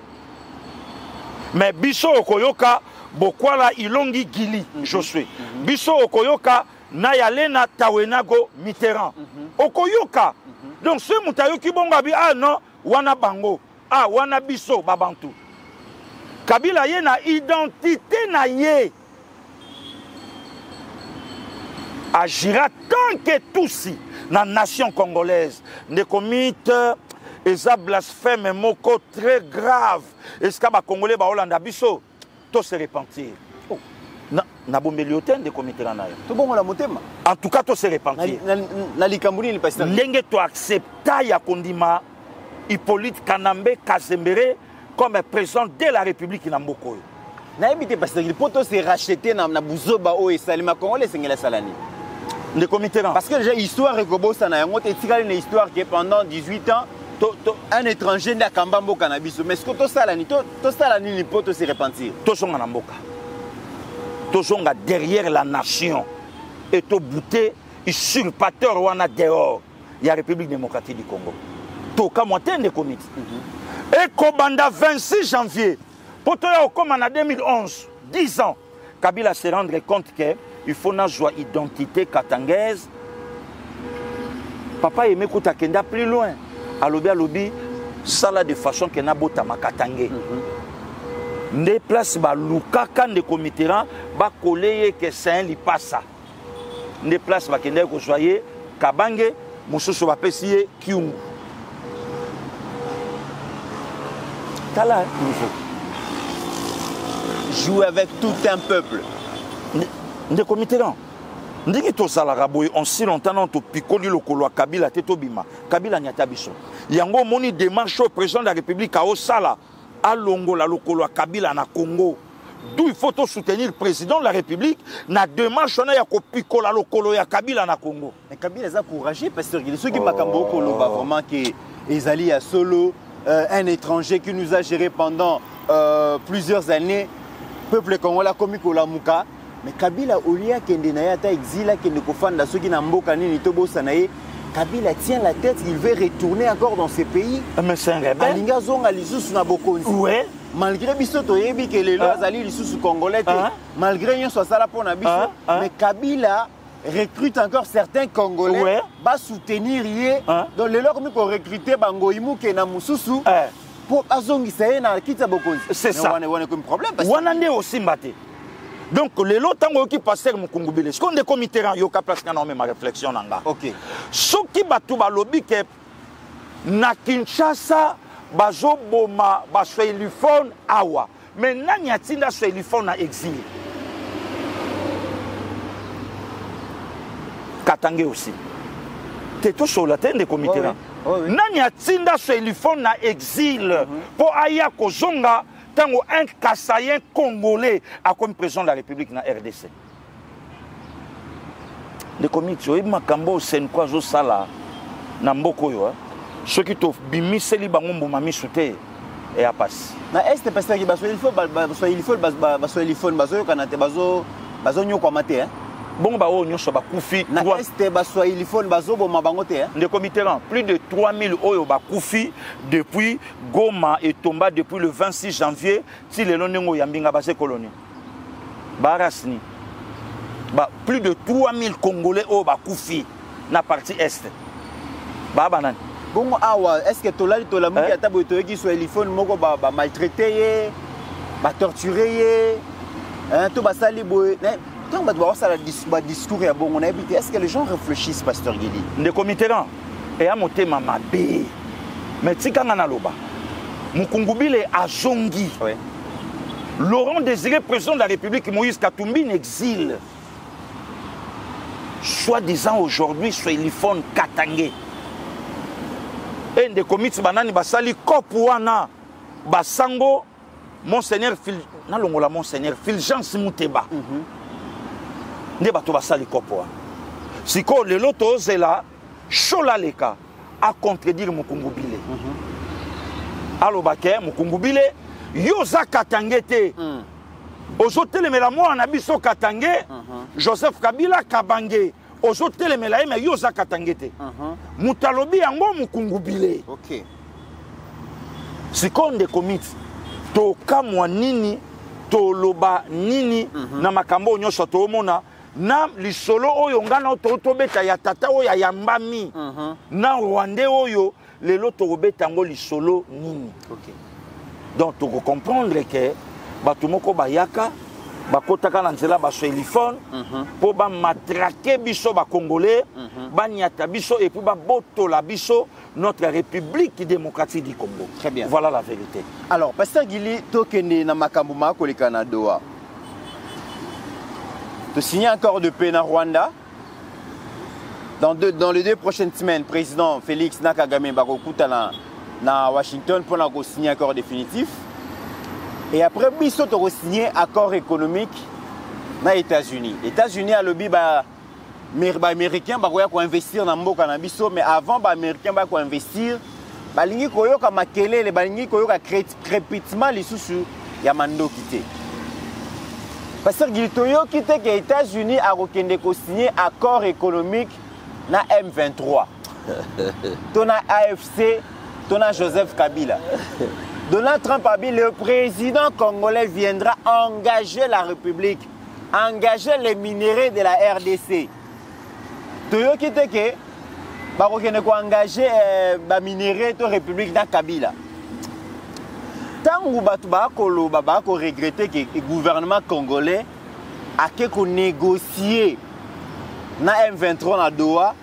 Mais biso okoyoka Bokwala Ilongi Gili, Josué. Biso Okoyoka, Nayalena Tawenago Mitterrand. Okoyoka. Donc ce Moutayoki Bongabi, ah non, Wana Bango, ah Wana Biso Babantu. Kabila ye na identité na ye. Agira tant que Tutsi, na nation congolaise, ne commite eza blasphème moko très grave. Est-ce que ba Congolais ba Hollanda Biso? Se repentir. Oh. Na bombelioten de comité là. En tout cas, to se repentir. Na likambuni ni pasteur. Ndenge to accepta ya kondima Hippolyte Kanambe Kazembere comme président de la République na Mboko. Na ebité pasteur, il poto se racheter na buzoba o esalima Congolais sengela salani. De comité là. Parce que déjà histoire ekobosa na yango te tikali na histoire que pendant 18 ans un étranger n'a qu'un bambo cannabis. Mais ce que tu as ni poto se repentir. Tout son anamboka. Tout son derrière la nation. Et tout bouté, usurpateur ou en dehors. Il y a la République démocratique du Congo. Tout comme moitié de comités. Et Kobanda 26 janvier. Pour toi, comme en 2011, 10 ans, Kabila se rendre compte qu'il faut une identité katangaise. Papa aimait qu'on t'akenda plus loin. À lobby, ça là de façon que n'a bota makatangé. Des places ba lukaka de comiteran ba collé que c'est li passa. Des places ba kende ko soyez kabange mususu ba pesier kiungu. Tala jouer avec tout un peuple. Des comiteran. Ndiki to salara boy on si longtemps on to pikoli lokolo Kabila teto bima. Kabila nyata biso. Yango moni démarche au président de la République à Osala. À Longo, la lokolo Kabila na Congo. D'où il faut soutenir le président de la République. Na démarche on a yako piko la lokolo ya Kabila na Congo. Mais Kabila est encouragé parce que ceux qui makambo kolo ba vraiment que Ezali a solo un étranger qui nous a géré pendant plusieurs années. Peuple congolais comme Kola Muka. Mais Kabila Olia kende na yata exila kende kofanda ceux qui na mboka nini tobo sanaye. Kabila tient la tête, il veut retourner encore dans ces pays. Mais c'est un rebelle. Ouais. Malgré Bisoto Yebi que les lois allaient sous congolais, malgré yon soit ça là pour Nabiso, mais Kabila recrute encore certains Congolais, va soutenir yé. Donc les lois qu'on recruter Bangoïmou qui na Moussousou pour Azongi Saye na Kita Bokonzi. C'est ça. On a comme problème. On a aussi mbaté. Donc, les lots qui passent mon Kongobile, ce qu'on est comité en yoka place énormément ma réflexion nanga. OK. Ce qui batu ba lobby que na Kinshasa bazo boma ba soilifone awa. Mais nani atinda soilifone na exil. Katangé aussi. T'es tout sur la tête des comités là. Nani atinda soilifone na exil pour aya kozonga. Tango un Kassayen congolais a comme président de la République na RDC. Les comités, ils makambo sen quoi zo sala na mboko yo. Ceux qui t'offrent bimiseli bangombo mami souté et a passe. Na est parce que baso kanate bazo nyoko mate hein. Bon ba o nyosho ba kufi na est baso ilifone bazo bo mabango te hein. Les comités plus de 3000 oyo ba kufi depuis Goma et Tomba depuis le 26 janvier si le lonengo yambinga base colonie. Barasni. Ba plus de 3000 Congolais oyo ba kufi na partie est. Ba banane. Bon awa est-ce que tolali tolamuki atabo toyeki so ilifone moko ba maltraiter ba torturer hein to basali boy. Quand on va ça le discours est bon, on a habité. Est-ce que les gens réfléchissent, Pasteur Guili? Les comités là, et à monter ma bé. Mais si quand on a l'oba, Mukungubile a zongi. Laurent Désiré, président de la République, Moïse Katumbi, exil. Soi-disant aujourd'hui, sur Elifone Katangé. Et des comités banani basali Kopouana, Basango, Monseigneur Fulgence Mouteba. Ne bato basali kopo. Siko le loto zela chola leka a contredire Mukungubile. Alo bake Mukungubile yoza katangete. Ozo telemela mo na biso katange Joseph Kabila kabange. Ozo telemela eme yoza katangete. Mutalobi yango Mukungubile. OK. Siko nde komiti to kamwa nini to loba nini na makambo nyosho to mona na lisolo oyo ngana to beta ya tata oyo ya yambami na Rwandais oyo lelo to beta ngo lisolo nini. OK. Donc tu comprendre que batu moko bayaka bakotaka na nzela ba soilifone po ba matraquer biso ba congolais ba nyata biso et puis ba botola biso notre République démocratique du Congo. Très bien. Voilà la vérité. Alors Pasteur Guili tokende na makambo mako le Canada. De signer un accord de paix na Rwanda. Dans les 2 prochaines semaines, président Félix Nakagame bakokuta na Washington pour signer un accord définitif. Et après biso to signer accord économique na États-Unis. États-Unis a lobby américain bakoya ko investir na mboka na biso, mais avant américain ba ko investir balingi koyoka makelele balingi koyoka crépitement lisusu ya mandoki te. Parce que toyoki te que États-Unis a rekende ko signer accord économique na M23. Tona AFC, tona Joseph Kabila. Donald Trump a dit le président congolais viendra engager la République, engager les minéraux de la RDC. Toyoki te que bakokende koengage baminere to république na Kabila. Tango bato bakoloba bakoregrete que le gouvernement congolais a que négocier na M23 na Doha.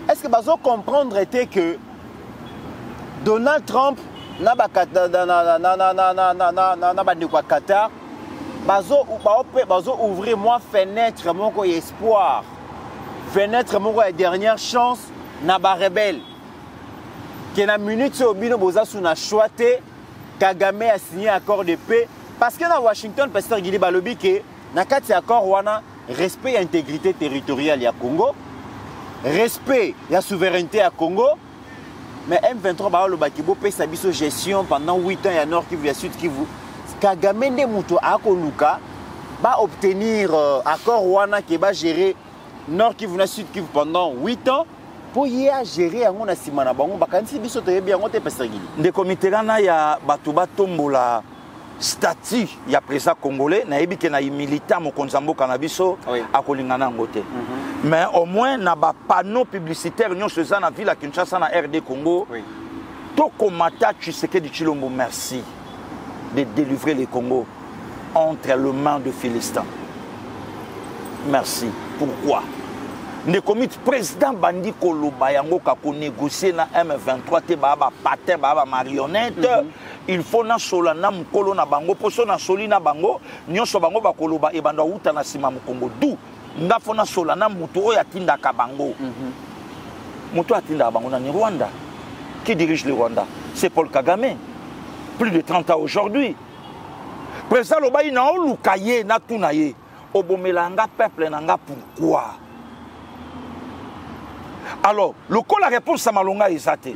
Est-ce que bazo comprendre était que Donald Trump na Qatar bazo ouvrir moi fenêtre mon espoir, fenêtre mon dernière chance na ba rebelle que na minute au bino boza sous na choité Kagame a signé accord de paix parce que na Washington pasteur Guili balobi que na kati accord wana respect et intégrité territoriale ya Congo, respect et souveraineté à Congo. Mais M23 ba lo bakibo pe sa biso gestion pendant 8 ans ya Nord Kivu ya Sud Kivu. Kagame nde muto akoluka ba obtenir accord wana qui va gérer Nord Kivu na Sud Kivu pendant 8 ans pour y gérer yango na sima na bango bakanisi biso to yebi yango te pasagili. Ndeko Mitterrand ya bato batombola statut ya président congolais na yebi ke na militant mokonzi mboka na biso akolingana yango te. Mais au moins na ba panneau publicitaire nyonso eza na ville ya Kinshasa na RD Congo. To komata Tshisekedi Tshilombo merci de délivrer le Congo entre les mains de Philistins. Merci. Pourquoi? Ne commit président bandi koloba yango kako négocier na M23 te ba patin ba marionnette. Il faut na solana mukolo na bango poso na soli na bango nyonso bango ba koloba e banda uta na sima mukongo du nga fona solana mutu oyo atinda ka bango. Mutu atinda bango na ni Rwanda. Qui dirige le Rwanda? C'est Paul Kagame. Plus de 30 ans aujourd'hui. Président Lobaï na olukaye na tunaye. Obomelanga peuple nanga pourquoi? Alors, le coup la réponse à Malonga est zate.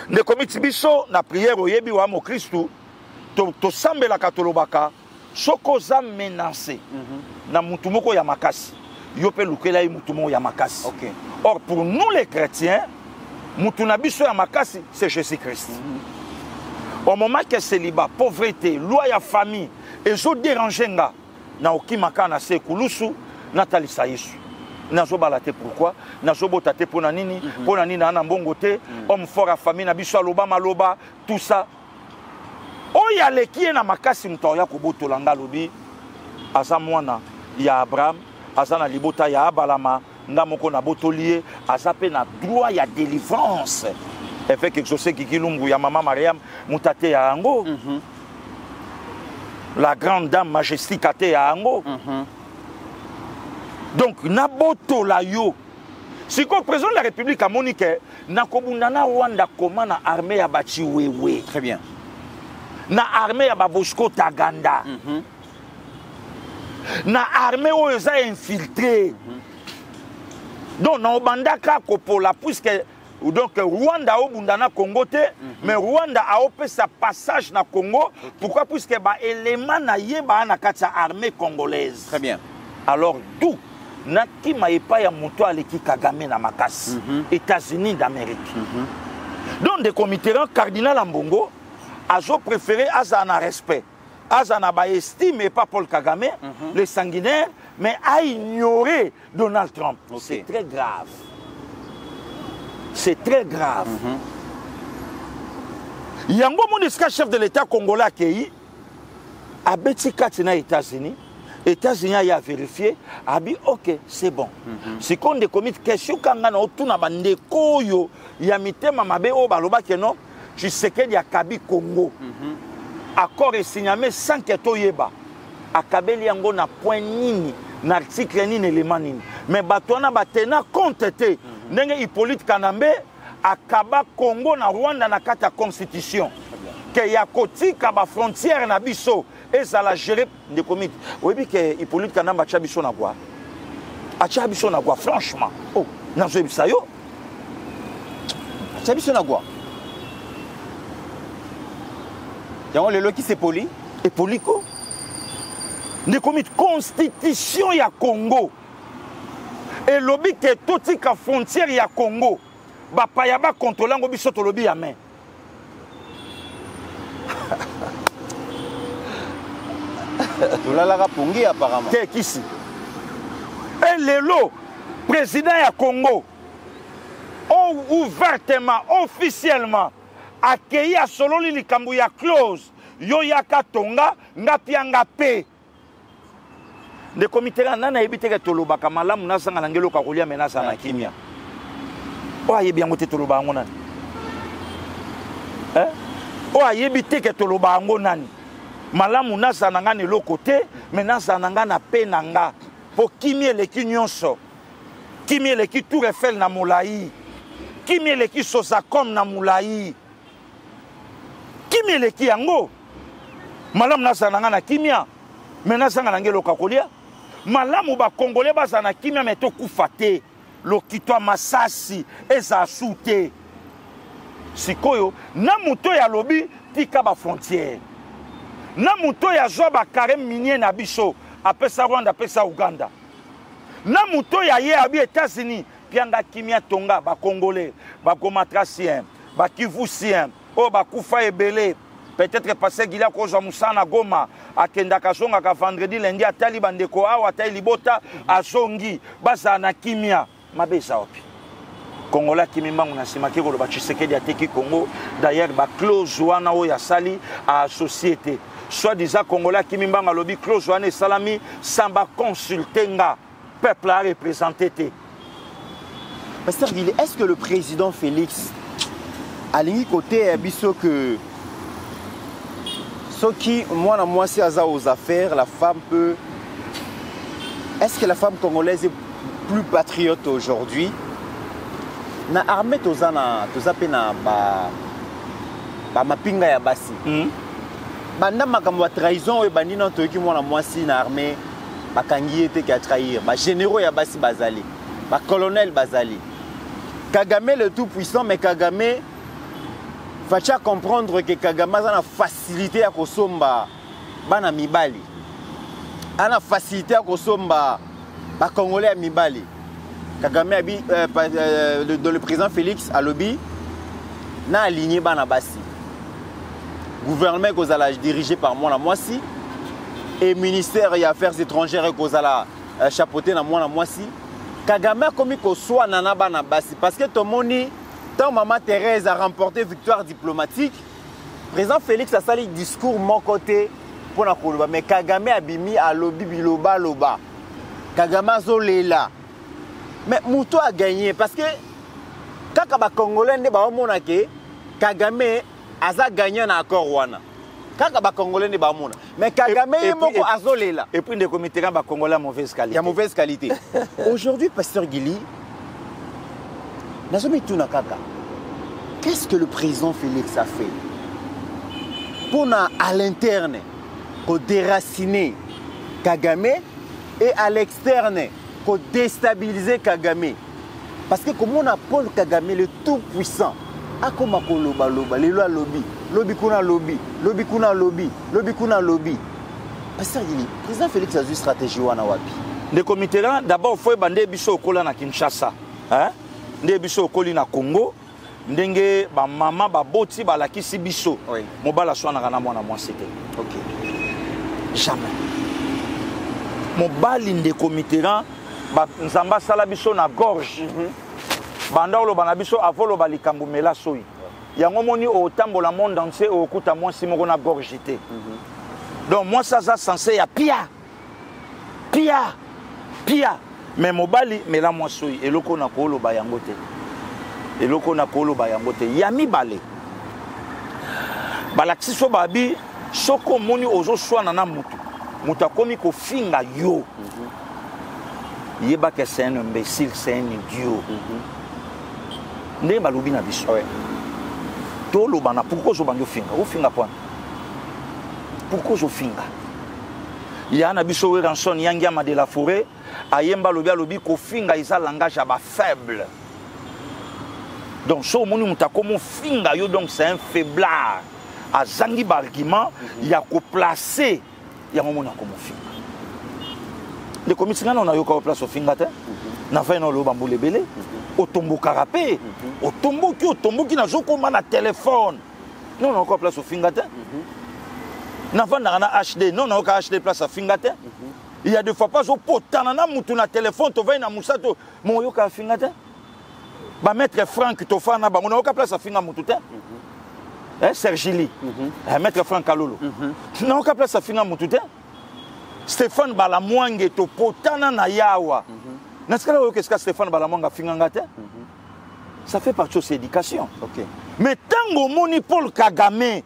Ne comité biso na prière au yebi wa mo Christou to sambela katolobaka soko za menacé na mutumoko ya makasi. Yope lukela mutumo ya makasi. Okay. Or pour nous les chrétiens, mutuna biso ya makasi c'est Jésus-Christ. Au moment que célibat, pauvreté, loi ya famille et zo déranger nga na okimaka na sekulusu Nathalie Saïsou. Nazo balate pourquoi? Nazo botate pona nini? Pona nini na mbongo te? Homme fort à famille na biso aloba maloba tout ça. Oya leki na makasi mtoya ko botolanga lobi aza mwana ya Abraham, aza na libota ya Abalama, ngamoko na botolier, aza pe na droit ya délivrance. Et fait quelque chose qui kilumbu ya maman Mariam mutate ya ango. La grande dame majestique ate ya ango. Donc, Naboto la yo. Si le président de la République a monique, Nakobundana Rwanda comment na armée ya bati wewe. Très bien. Na armée ya Babosco Taganda. Na armée où ils ont infiltré. Donc, na obandaka kopola puisque donc Rwanda a bundana Congo te, mais Rwanda a opé sa passage na Congo. Pourquoi? Puisque ba élément na yeba na katsa armée congolaise. Très bien. Alors d'où Naki maïpa ya moto aleki Kagame na makasi, États-Unis d'Amérique. Donc des comités cardinal Ambongo azo préféré azana respect, azana ba estime et pas Paul Kagame, les sanguinaires, mais a ignoré Donald Trump. C'est très grave. C'est très grave. Yango Moniska, chef de l'État congolais accueilli, a beti katina États-Unis. États-Unis a vérifié, a dit ok, c'est bon. Si on a commis question quand on a tout na bande koyo, ya mitema mabe o baloba que non, je sais qu'il y a Kabi Congo. Accord est signé sans que to yeba. Akabeli yango na point nini, na article nini élément nini. Mais batona batena compte te. Ndenge Hippolyte Kanambe akaba Congo na Rwanda na kata constitution. Que ya kotika ba frontière na biso. Et ça l'a géré des comités. Oui, bien que Hippolyte Kanamba a chabiso na quoi? A chabiso na quoi, franchement. Oh, n'a pas ça yo. Chabiso na quoi? Y'a le lot qui s'est poli. Et polico? Des comités constitution ya Congo. Et lobby que tout la frontière ya Congo. Ba payaba contrôlant ngo biso to lobby ya main. Tolalaka Pongi apparemment. Qu'est-ce ici? Et le président ya Congo. ouvertement, officiellement, accueilli à Sololi likambu ya close, yo yaka tonga, nga pianga pe. De comité nana ebite ke toloba kamala munasa ngangelo kakulia menasa na kimia. O ayebi yango te toloba ngo nani. O ayebite ke toloba ngo nani. Malamu nasa nanga ne lokote, menasa nanga na pe nanga. Po kimie le kinyonso. Kimie le ki Tour Eiffel na Moulaï. Kimie le ki Sosakom na Moulaï. Kimie le ki yango. Malamu nasa nanga na kimia. Menasa nanga ngelo kakulia. Malamu ba Congolais baza na kimia meto kufate. Lokitwa masasi eza soute. Sikoyo na muto ya lobi tika ba frontière. Na muto ya zo ba carême minier na biso apesa Rwanda apesa Uganda. Na muto ya ye abi États-Unis pianga kimia tonga ba Congolais, ba Gomatracien, ba Kivusien, o ba kufa ebele. Peut-être passer Gilia Koza Moussana Goma, à Kendakasonga, à vendredi, lundi, à Taliban de Koa, à Tailibota, à Zongi, Bazana Kimia, Mabesa Opi. Congolais Kimimba, on a simaki, on a Tshisekedi de Ateki Congo, d'ailleurs, ba clause Wana Oya Sali à société. Soit disant Congolais Kimimba, à lobby clause Wana Salami, Samba consultenga, peuple à représenter. Pasteur Guillet, est-ce que le président Félix a l'uni côté Bisso que ce qui, moi, si aux affaires, la femme peut. Est-ce que la femme congolaise est plus patriote aujourd'hui? Na armée tozana pena ba mapinga ya basi. Banda makambo trahison et bandi na toki mwana mwasi na armée bakangi ete ki a trahir. Ba généraux ya basi bazali. Ba colonel bazali. Kagame le tout puissant, mais Kagame faut comprendre que Kagame a une facilité à kosomba bana mibali. A une facilité à kosomba ba Congolais à mibali. Kagame le président Félix a lobby na aligné bana basi. Gouvernement kozala dirigé par moi na mwasi et ministère des affaires étrangères kozala chapeauté na moi na mwasi. Kagame a commis ko soit nana bana basi parce que tout moni tant Maman Thérèse a remporté victoire diplomatique, le président Félix a sali discours mon côté pour la Koloba. Mais Kagame a bimi à lobby biloba loba. Kagame a zolela. Mais Mouto a gagné parce que quand les Congolais ne ba mona ke Kagame a gagné un accord wana. Quand les Congolais ne ba mona. Mais Kagame est moko azolela. Et puis des comités ba Congolais mauvaise qualité. Il y a mauvaise qualité. Aujourd'hui, Pasteur Guili, qu'est-ce que le président Félix a fait pour à l'interne déraciner Kagame et à l'externe déstabiliser Kagame? Parce que comme on a Paul Kagame le tout puissant, a comme loba loba, les lois lobby, lobby kuna lobby, lobby kuna lobby, lobby kuna lobby. Pasteur Guili, le président Félix a une stratégie wana wapi? Les comités là, d'abord faut bander biso kola na Kinshasa, hein? Ndé biso koli na Congo ndenge ba mama ba boti ba lakisi biso mobala swana kana mwana mwasi te. OK. Jamais. Mobali nde komitera ba nzamba sala biso na gorge. Bandalo bana biso avolo ba likambu mela soyi. Yango moni o tambola monde entier o kuta mwasi moko na gorge te. Donc moi ça censé ya pia. Mais mobali mela mwasoi eloko na kolo ba yango te. Eloko na kolo ba yango te. Yami bale. Balaksi so babi soko moni ozo swana na mutu. Muta komi ko finga yo. Yeba que c'est un imbécile, c'est un idiot. Ne balubi na biso. Tolo bana pourquoi zo bango finga? O finga point. Pourquoi zo finga? Ya na biso we ranson yangi ama de la forêt. Ayemba lobi kofinga isa langage aba faible. Donc so moni mutakomo finga yo donc c'est un faiblard. A zangi bargument ya ko placer ya mona komo finga. Les commissaires on a yo ko place au finga te. Na fa no lo bambule belé. Otombo karapé. Otombo ki na zoko mana téléphone. Non on ko place au finga te. Na fa na HD non on ko HD place au finga te. Il y a des fois pas au potanana moutou na téléphone to va na musato mon yo ka finga te. ba maître Franck Tofana ba on a aucun place à finga mututé Sergili maître Franck Kalolo na aucun place à finga mututé Stéphane Balamwange to potana na yawa na ce que qu'est-ce que Stéphane Balamwange finga ngate ça fait partie de l'éducation. OK. Mais tango moni Paul Kagame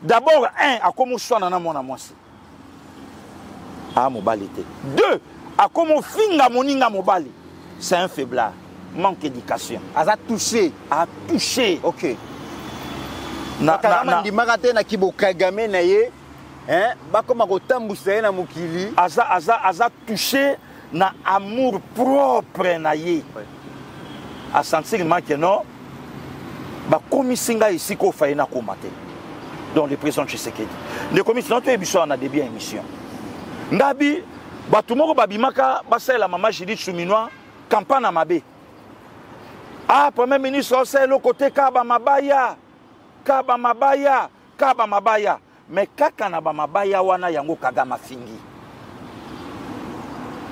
d'abord à comment soana na mona mwasi mobilité. 2 à comment finga moninga mobali c'est un faiblard. Manque d'éducation. A touché. A touché. Ok. Na marate na kibo Kagame na ye, bakoma kotambusa na mukili. Aza touché na amour propre na ye. A sentir que non, ba komisinga ici ko fa na komate. Donc le président Tshisekedi. Le commission to ebiso na début émission. Ngabi batumoko babimaka basela mama Judith Chuminois campagne na mabe. Premier ministre, c'est le côté Kaba Mabaya. Mais Kakanaba Mabaya wana yango Kagama fingi.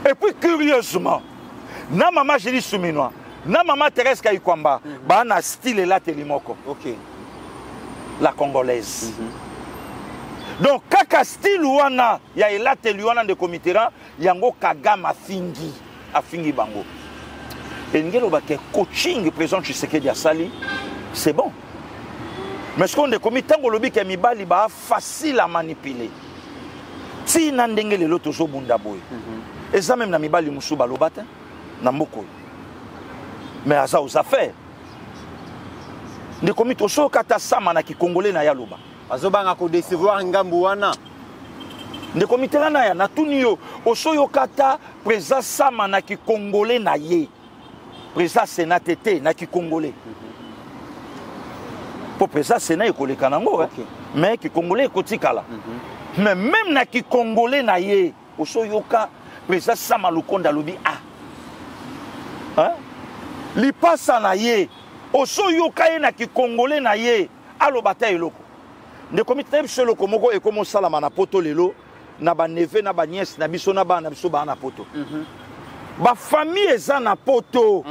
Et puis curieusement, na maman Jili Souminois, na maman Thérèse Kayikwamba, ba na style la telimoko. OK. La congolaise. Donc kaka style wana ya la teluana de Komitera yango Kagama fingi, a fingi bango. Et nous avons coaching président Tshisekedi à Sali, c'est bon. Mais ce qu'on a commis, tant que le bic est facile à manipuler. Si nous avons dit que l'autre est bundaboy, et ça même na mibali musu balobata, na moko. Mais à ça aux affaires. Nous avons commis tout ça kata sama na ki congolais na yaloba. Azobanga ko décevoir ngambu wana. Nous avons commis terana ya na tunio, osoyo kata président sama na ki congolais na ye. Président Sénat était na ki congolais. Pour président Sénat école kanango mais ki congolais kotikala. Mais même na ki congolais na ye, osoyoka président Sama Lukonda lobi li passa na ye, osoyoka ye na ki congolais na ye, alobata eloko. Ne comité biso loko moko e komo salama na poto lelo na ba neve na ba nièce na biso na ba na poto. Ba famille eza na poto.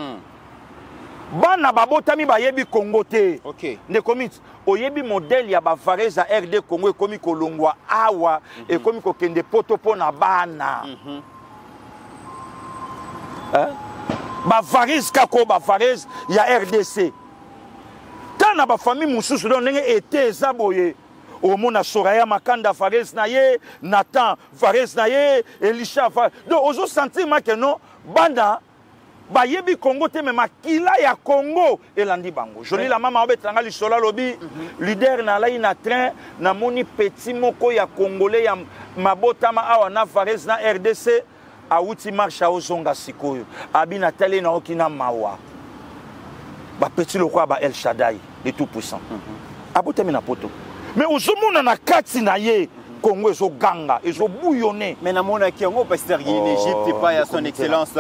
Bana babotami bayebi Congo te. OK. Ne komit oyebi modèle ya ba Vareza RD Congo e komi kolongwa awa e komi ko kende poto pona bana. Ba Varez kako ba Varez ya RDC. Tana ba famille mususu don ndenge ete zaboye. Omona Soraya Makanda Varez na ye, Nathan Varez na ye, Elisha Varez. Donc ozo sentir ma que non banda ba yebi Congo te même makila ya Congo elandi bango. Joli la mama obetanga lisola lobi leader na lai na train na moni petit moko ya congolais ya mabotama awa na Varez na RDC a uti marcha ozonga sikoyo. Abina tele na okina mawa. Ba petit lokwa ba El Shaddai, le tout puissant. Abotami na poto. Mais ozomona na kati na ye Congo ezo ganga, ezo bouillonné. Mais na mona ki ngo pasteur Guy en Égypte et pas à son excellence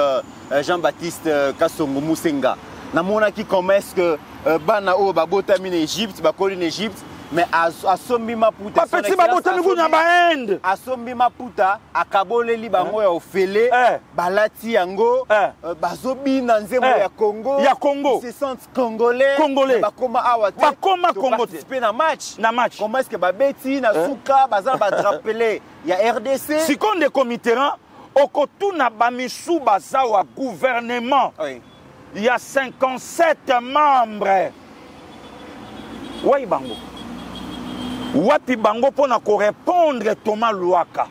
Jean-Baptiste Kassongo Musenga. Na mona ki comment est-ce que bana o babotami en Égypte, ba koli en Égypte, mais asombi maputa son petit babotami ku na ba Inde. Asombi maputa akaboleli bango ya ofele, balati yango, bazobina nzembo ya Congo. Ya Congo. Ils se sentent congolais. Bakoma awate. Bakoma Congo. Participer na match. Na match. Comment est-ce que babeti na suka bazala ba rappeler ya RDC. Si qu'on de Komitera okotuna bamisu bazawa gouvernement. Oui. Il y a 57 membres. Ouais bango. Wapi bango pona ko répondre Thomas Louaka.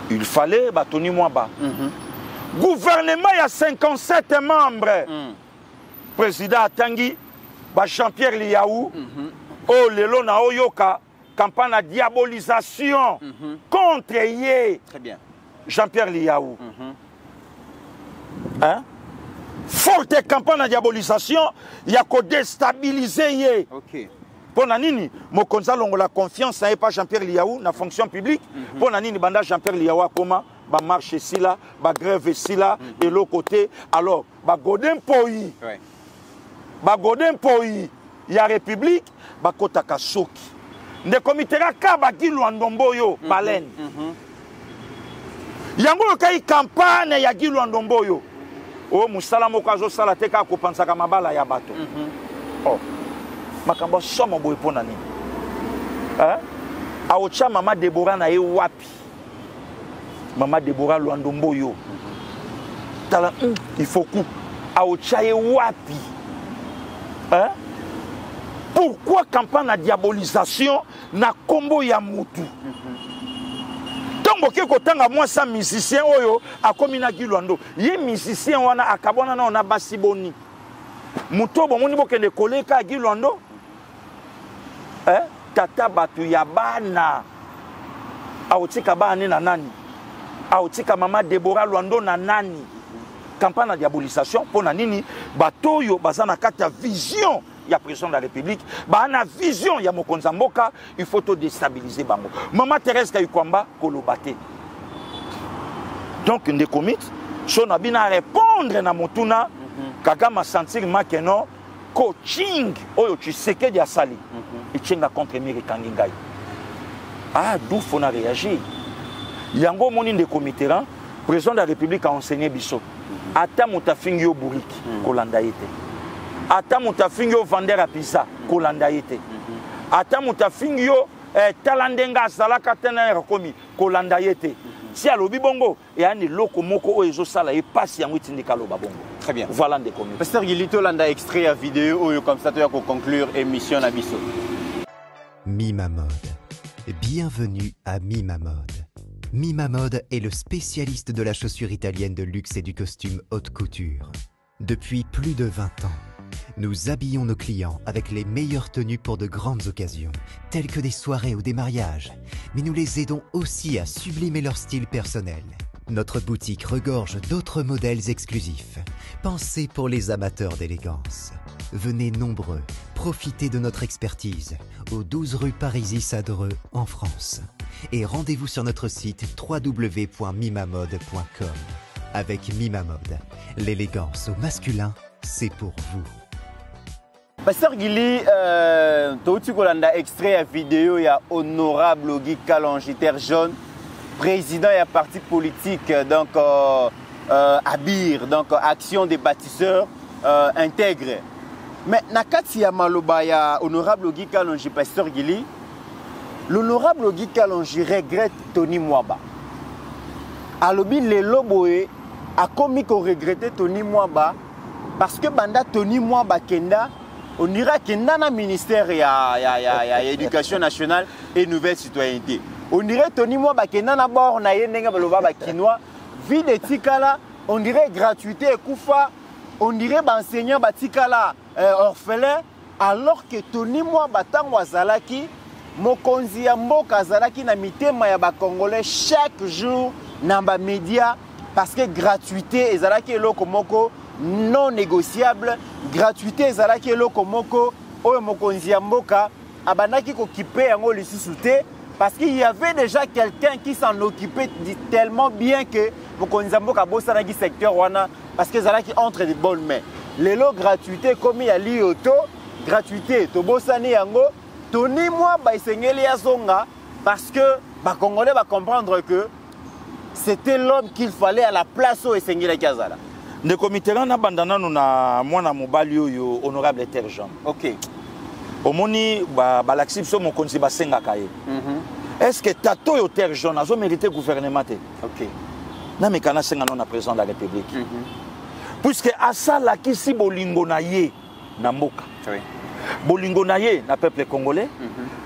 Il fallait batoni moi ba. Gouvernement il y a 57 membres. Président Tangi ba Jean-Pierre Liaou. Oh lelo na oyoka campagne de diabolisation contre ye. Très bien. Jean-Pierre Liaou. Hein? Forte campagne de diabolisation, il y a qu'à déstabiliser ye. OK. Pour Nanini, Mokonza longo la confiance n'est pas Jean-Pierre Liaou, la fonction publique. Pour Nanini, banda Jean-Pierre Liaou, comment ba marche ici là, ba grève ici là, et l'autre côté. Alors, ba godem poi, ba godem poi, il y a République, ba kotaka soki. Ne komitera ka ba gilu andombo yo, baleine. Yango kai campagne ya gilu andombo yo. o musala moko azosala te kaka kopansaka mabala ya bato. Oh, makambo somo boye pona nini? Aocha mama Deborah na ye wapi? Mama Deborah Luandombo yo. Tala il faut coup. Aocha ye wapi? Pourquoi campagne de diabolisation na combo ya mutu? Tombo ke kotanga moi sa musicien oyo akomina Luando. Ye musicien wana akabona na ona basiboni. Muto bomoni bokende koleka Luando. Tata batu ya bana. Aotika bana na nani? Aotika mama Deborah Luando na nani? Campagne de diabolisation pour nini? Batoyo bazana kata vision. Il y a président de la République, bah on a vision, il y a Mokonza Mboka, il faut tout déstabiliser bango. Maman Thérèse Kayukwamba kolobate. Donc des commits, son abina répondre na motuna, kaga ma sentir makeno coaching oyo tu sais que dia sali. Et tchenga contre Miri Kangingai. Ah d'où faut na réagir. Yango moni des comités, président de la République a enseigné biso. Ata mutafingi yo buriki kolanda yete. Ata mutafingyo vendeur à pizza kolanda yete. Ata mutafingyo talandenga salaka tena rekomi kolanda yete. Si alobi bongo et ani loko moko o ezo sala e passe yango tindika loba bongo. Très bien. Voilà des communes. Pasteur Gilito landa extrait à vidéo comme ça tu vas conclure émission na biso. Mima Mode. Bienvenue à Mima Mode. Mima Mode est le spécialiste de la chaussure italienne de luxe et du costume haute couture. Depuis plus de 20 ans, nous habillons nos clients avec les meilleures tenues pour de grandes occasions, telles que des soirées ou des mariages, mais nous les aidons aussi à sublimer leur style personnel. Notre boutique regorge d'autres modèles exclusifs, pensés pour les amateurs d'élégance. Venez nombreux, profitez de notre expertise au 12 rue Parisis-Sadreux en France. Et rendez-vous sur notre site www.mimamode.com. Avec Mima Mode, l'élégance au masculin, c'est pour vous. Pasteur Gili, tu as extrait à vidéo, il y a honorable Guy Kalonji Terre Jaune, président et parti politique, donc ABIR, donc Action des bâtisseurs intègres. Mais nakati ya maloba ya honorable Guy Kalonji, Pasteur Gili, l'honorable Guy Kalonji regrette Tony Mwaba. Alobi lelo boye a commis qu'on regrettait Tony Mwaba parce que banda Tony Mwaba kenda on dirait qu'il y a un ministère ya éducation nationale et nouvelle citoyenneté. On dirait Tony Mwaba kenda na bord na yenga baloba ba kinois vide tikala on dirait gratuité et koufa on dirait ba enseignant ba tikala orphelin alors que Tony Mwaba tango azalaki mokonzi ya mboka azalaki na mitema ya ba congolais chaque jour na ba média parce que gratuité ezalaki eloko moko non négociable, gratuité ezalaki eloko moko oyo mokonzi ya mboka abandaki kokipe yango lisusu te parce qu'il y avait déjà quelqu'un qui s'en occupait tellement bien que mokonzi ya mboka bosanaki secteur wana parce que ezalaki entre de bonnes mains. Lelo gratuité comme ya lioto gratuité to bosani yango Tony Mwaba esengeli ya zonga parce que ba congolais va comprendre que c'était l'homme qu'il fallait à la place où esengeli kazala. Ne comité na bandana na mwana mobali yo honorable Terre Jaune. OK. Omoni ba laxipso mon konzi ba senga kaye. Est-ce que tato yo Terre Jaune azo mérité gouvernement te? OK. Na mekana senga non na président de la République. Puisque asala kisi bolingo na ye na mboka. Oui. Bolingo na ye na peuple congolais.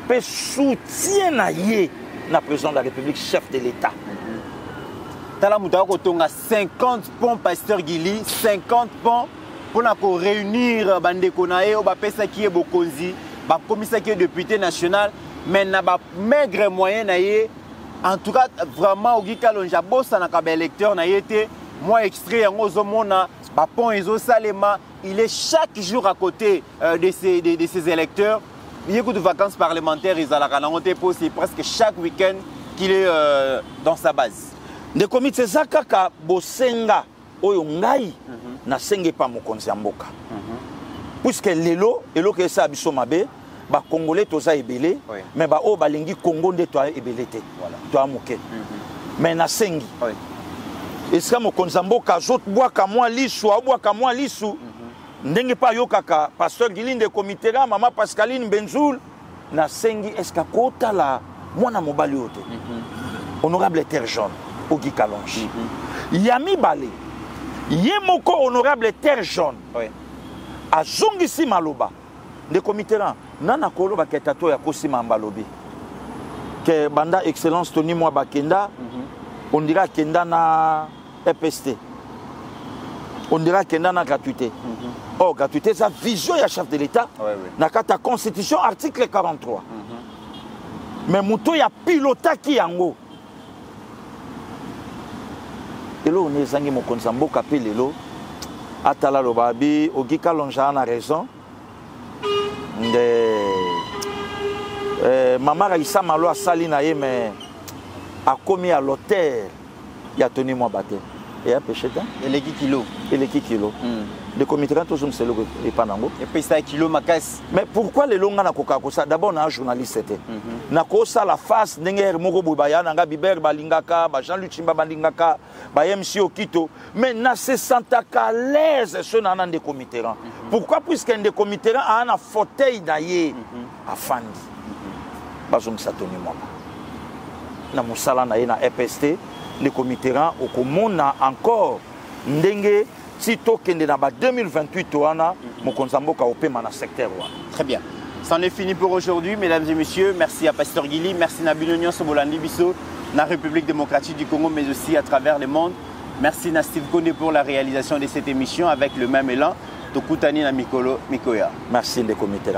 Pe soutien na ye na président de la République, chef de l'État. Tala muta ko tonga 50 ponts Pasteur Gili, 50 ponts pour réunir bandeko na ye o ba pesa ki e bokonzi, ba komisa ki député national, mais na ba maigre moyen na ye. En tout cas vraiment Guy Kalonji bossa na ka ba électeur na yete, moi extrait yango zomona ba pont ezo salema, il est chaque jour à côté de ses électeurs. Il y a beaucoup de vacances parlementaires, ils allaient à presque chaque week-end qu'il est dans sa base. De comité zakaka bosenga oyo ngai na senge pa mokonzi ya mboka. Puisque lelo ke sa biso mabe ba congolais toza ebele mais ba o balingi Congo nde to ebele te. Voilà. To amuke. Mais na sengi. esika mokonzi ya mboka azobwaka mwa lisu abwaka mwa lisu ndenge mpe ayokaka pasteur Gili Ndeko Mitterrand mama Pascaline Benzoul nasengi eske akotala mwana mobali oyo te honorable Terre Jaune Ogi Kalonji ya mibale ye moko honorable Terre Jaune azongisi maloba Ndeko Mitterrand nana koloba ke tato ya kosima mbalobi ke banda excellence Tony Mwa Bakenda on dira kenda na EPST on dira kenda na gratuité oh gratuité ça vision ya chef de l'État na kata constitution article 43 mais muto ya pilotaki yango elo on ezangi mokonzi ya mboka pe lelo atala lobabi Ogi Kalonji na raison Mama Raissa Malo asali na ye mais a commis à l'auteur il a tenu moi batté et a péché temps et les kilo de comité quand tous c'est le et pas nango et puis ça kilo makas mais pourquoi les longa na koka ça d'abord na journaliste c'était na ko ça la face ndenge moko boubaya nanga biber balingaka ba Jean-Luc Chimba balingaka ba MC Okito mais na se sentaka à l'aise ce nana de comité pourquoi puisque un de comité a un fauteuil d'ailleurs à fandi bazong ça tenu moi na musala na ye na EPST le comité au komona encore ndenge si tokende na ba 2028 wana mokonzi mboka opema na secteur wana. Très bien. C'en est fini pour aujourd'hui, mesdames et messieurs. Merci à Pasteur Gili, merci à Binonio Sobolandi Bisso, la République démocratique du Congo, mais aussi à travers le monde. Merci à Steve Kone pour la réalisation de cette émission avec le même élan. Tokutani na Mikolo Mikoya. Merci les comités.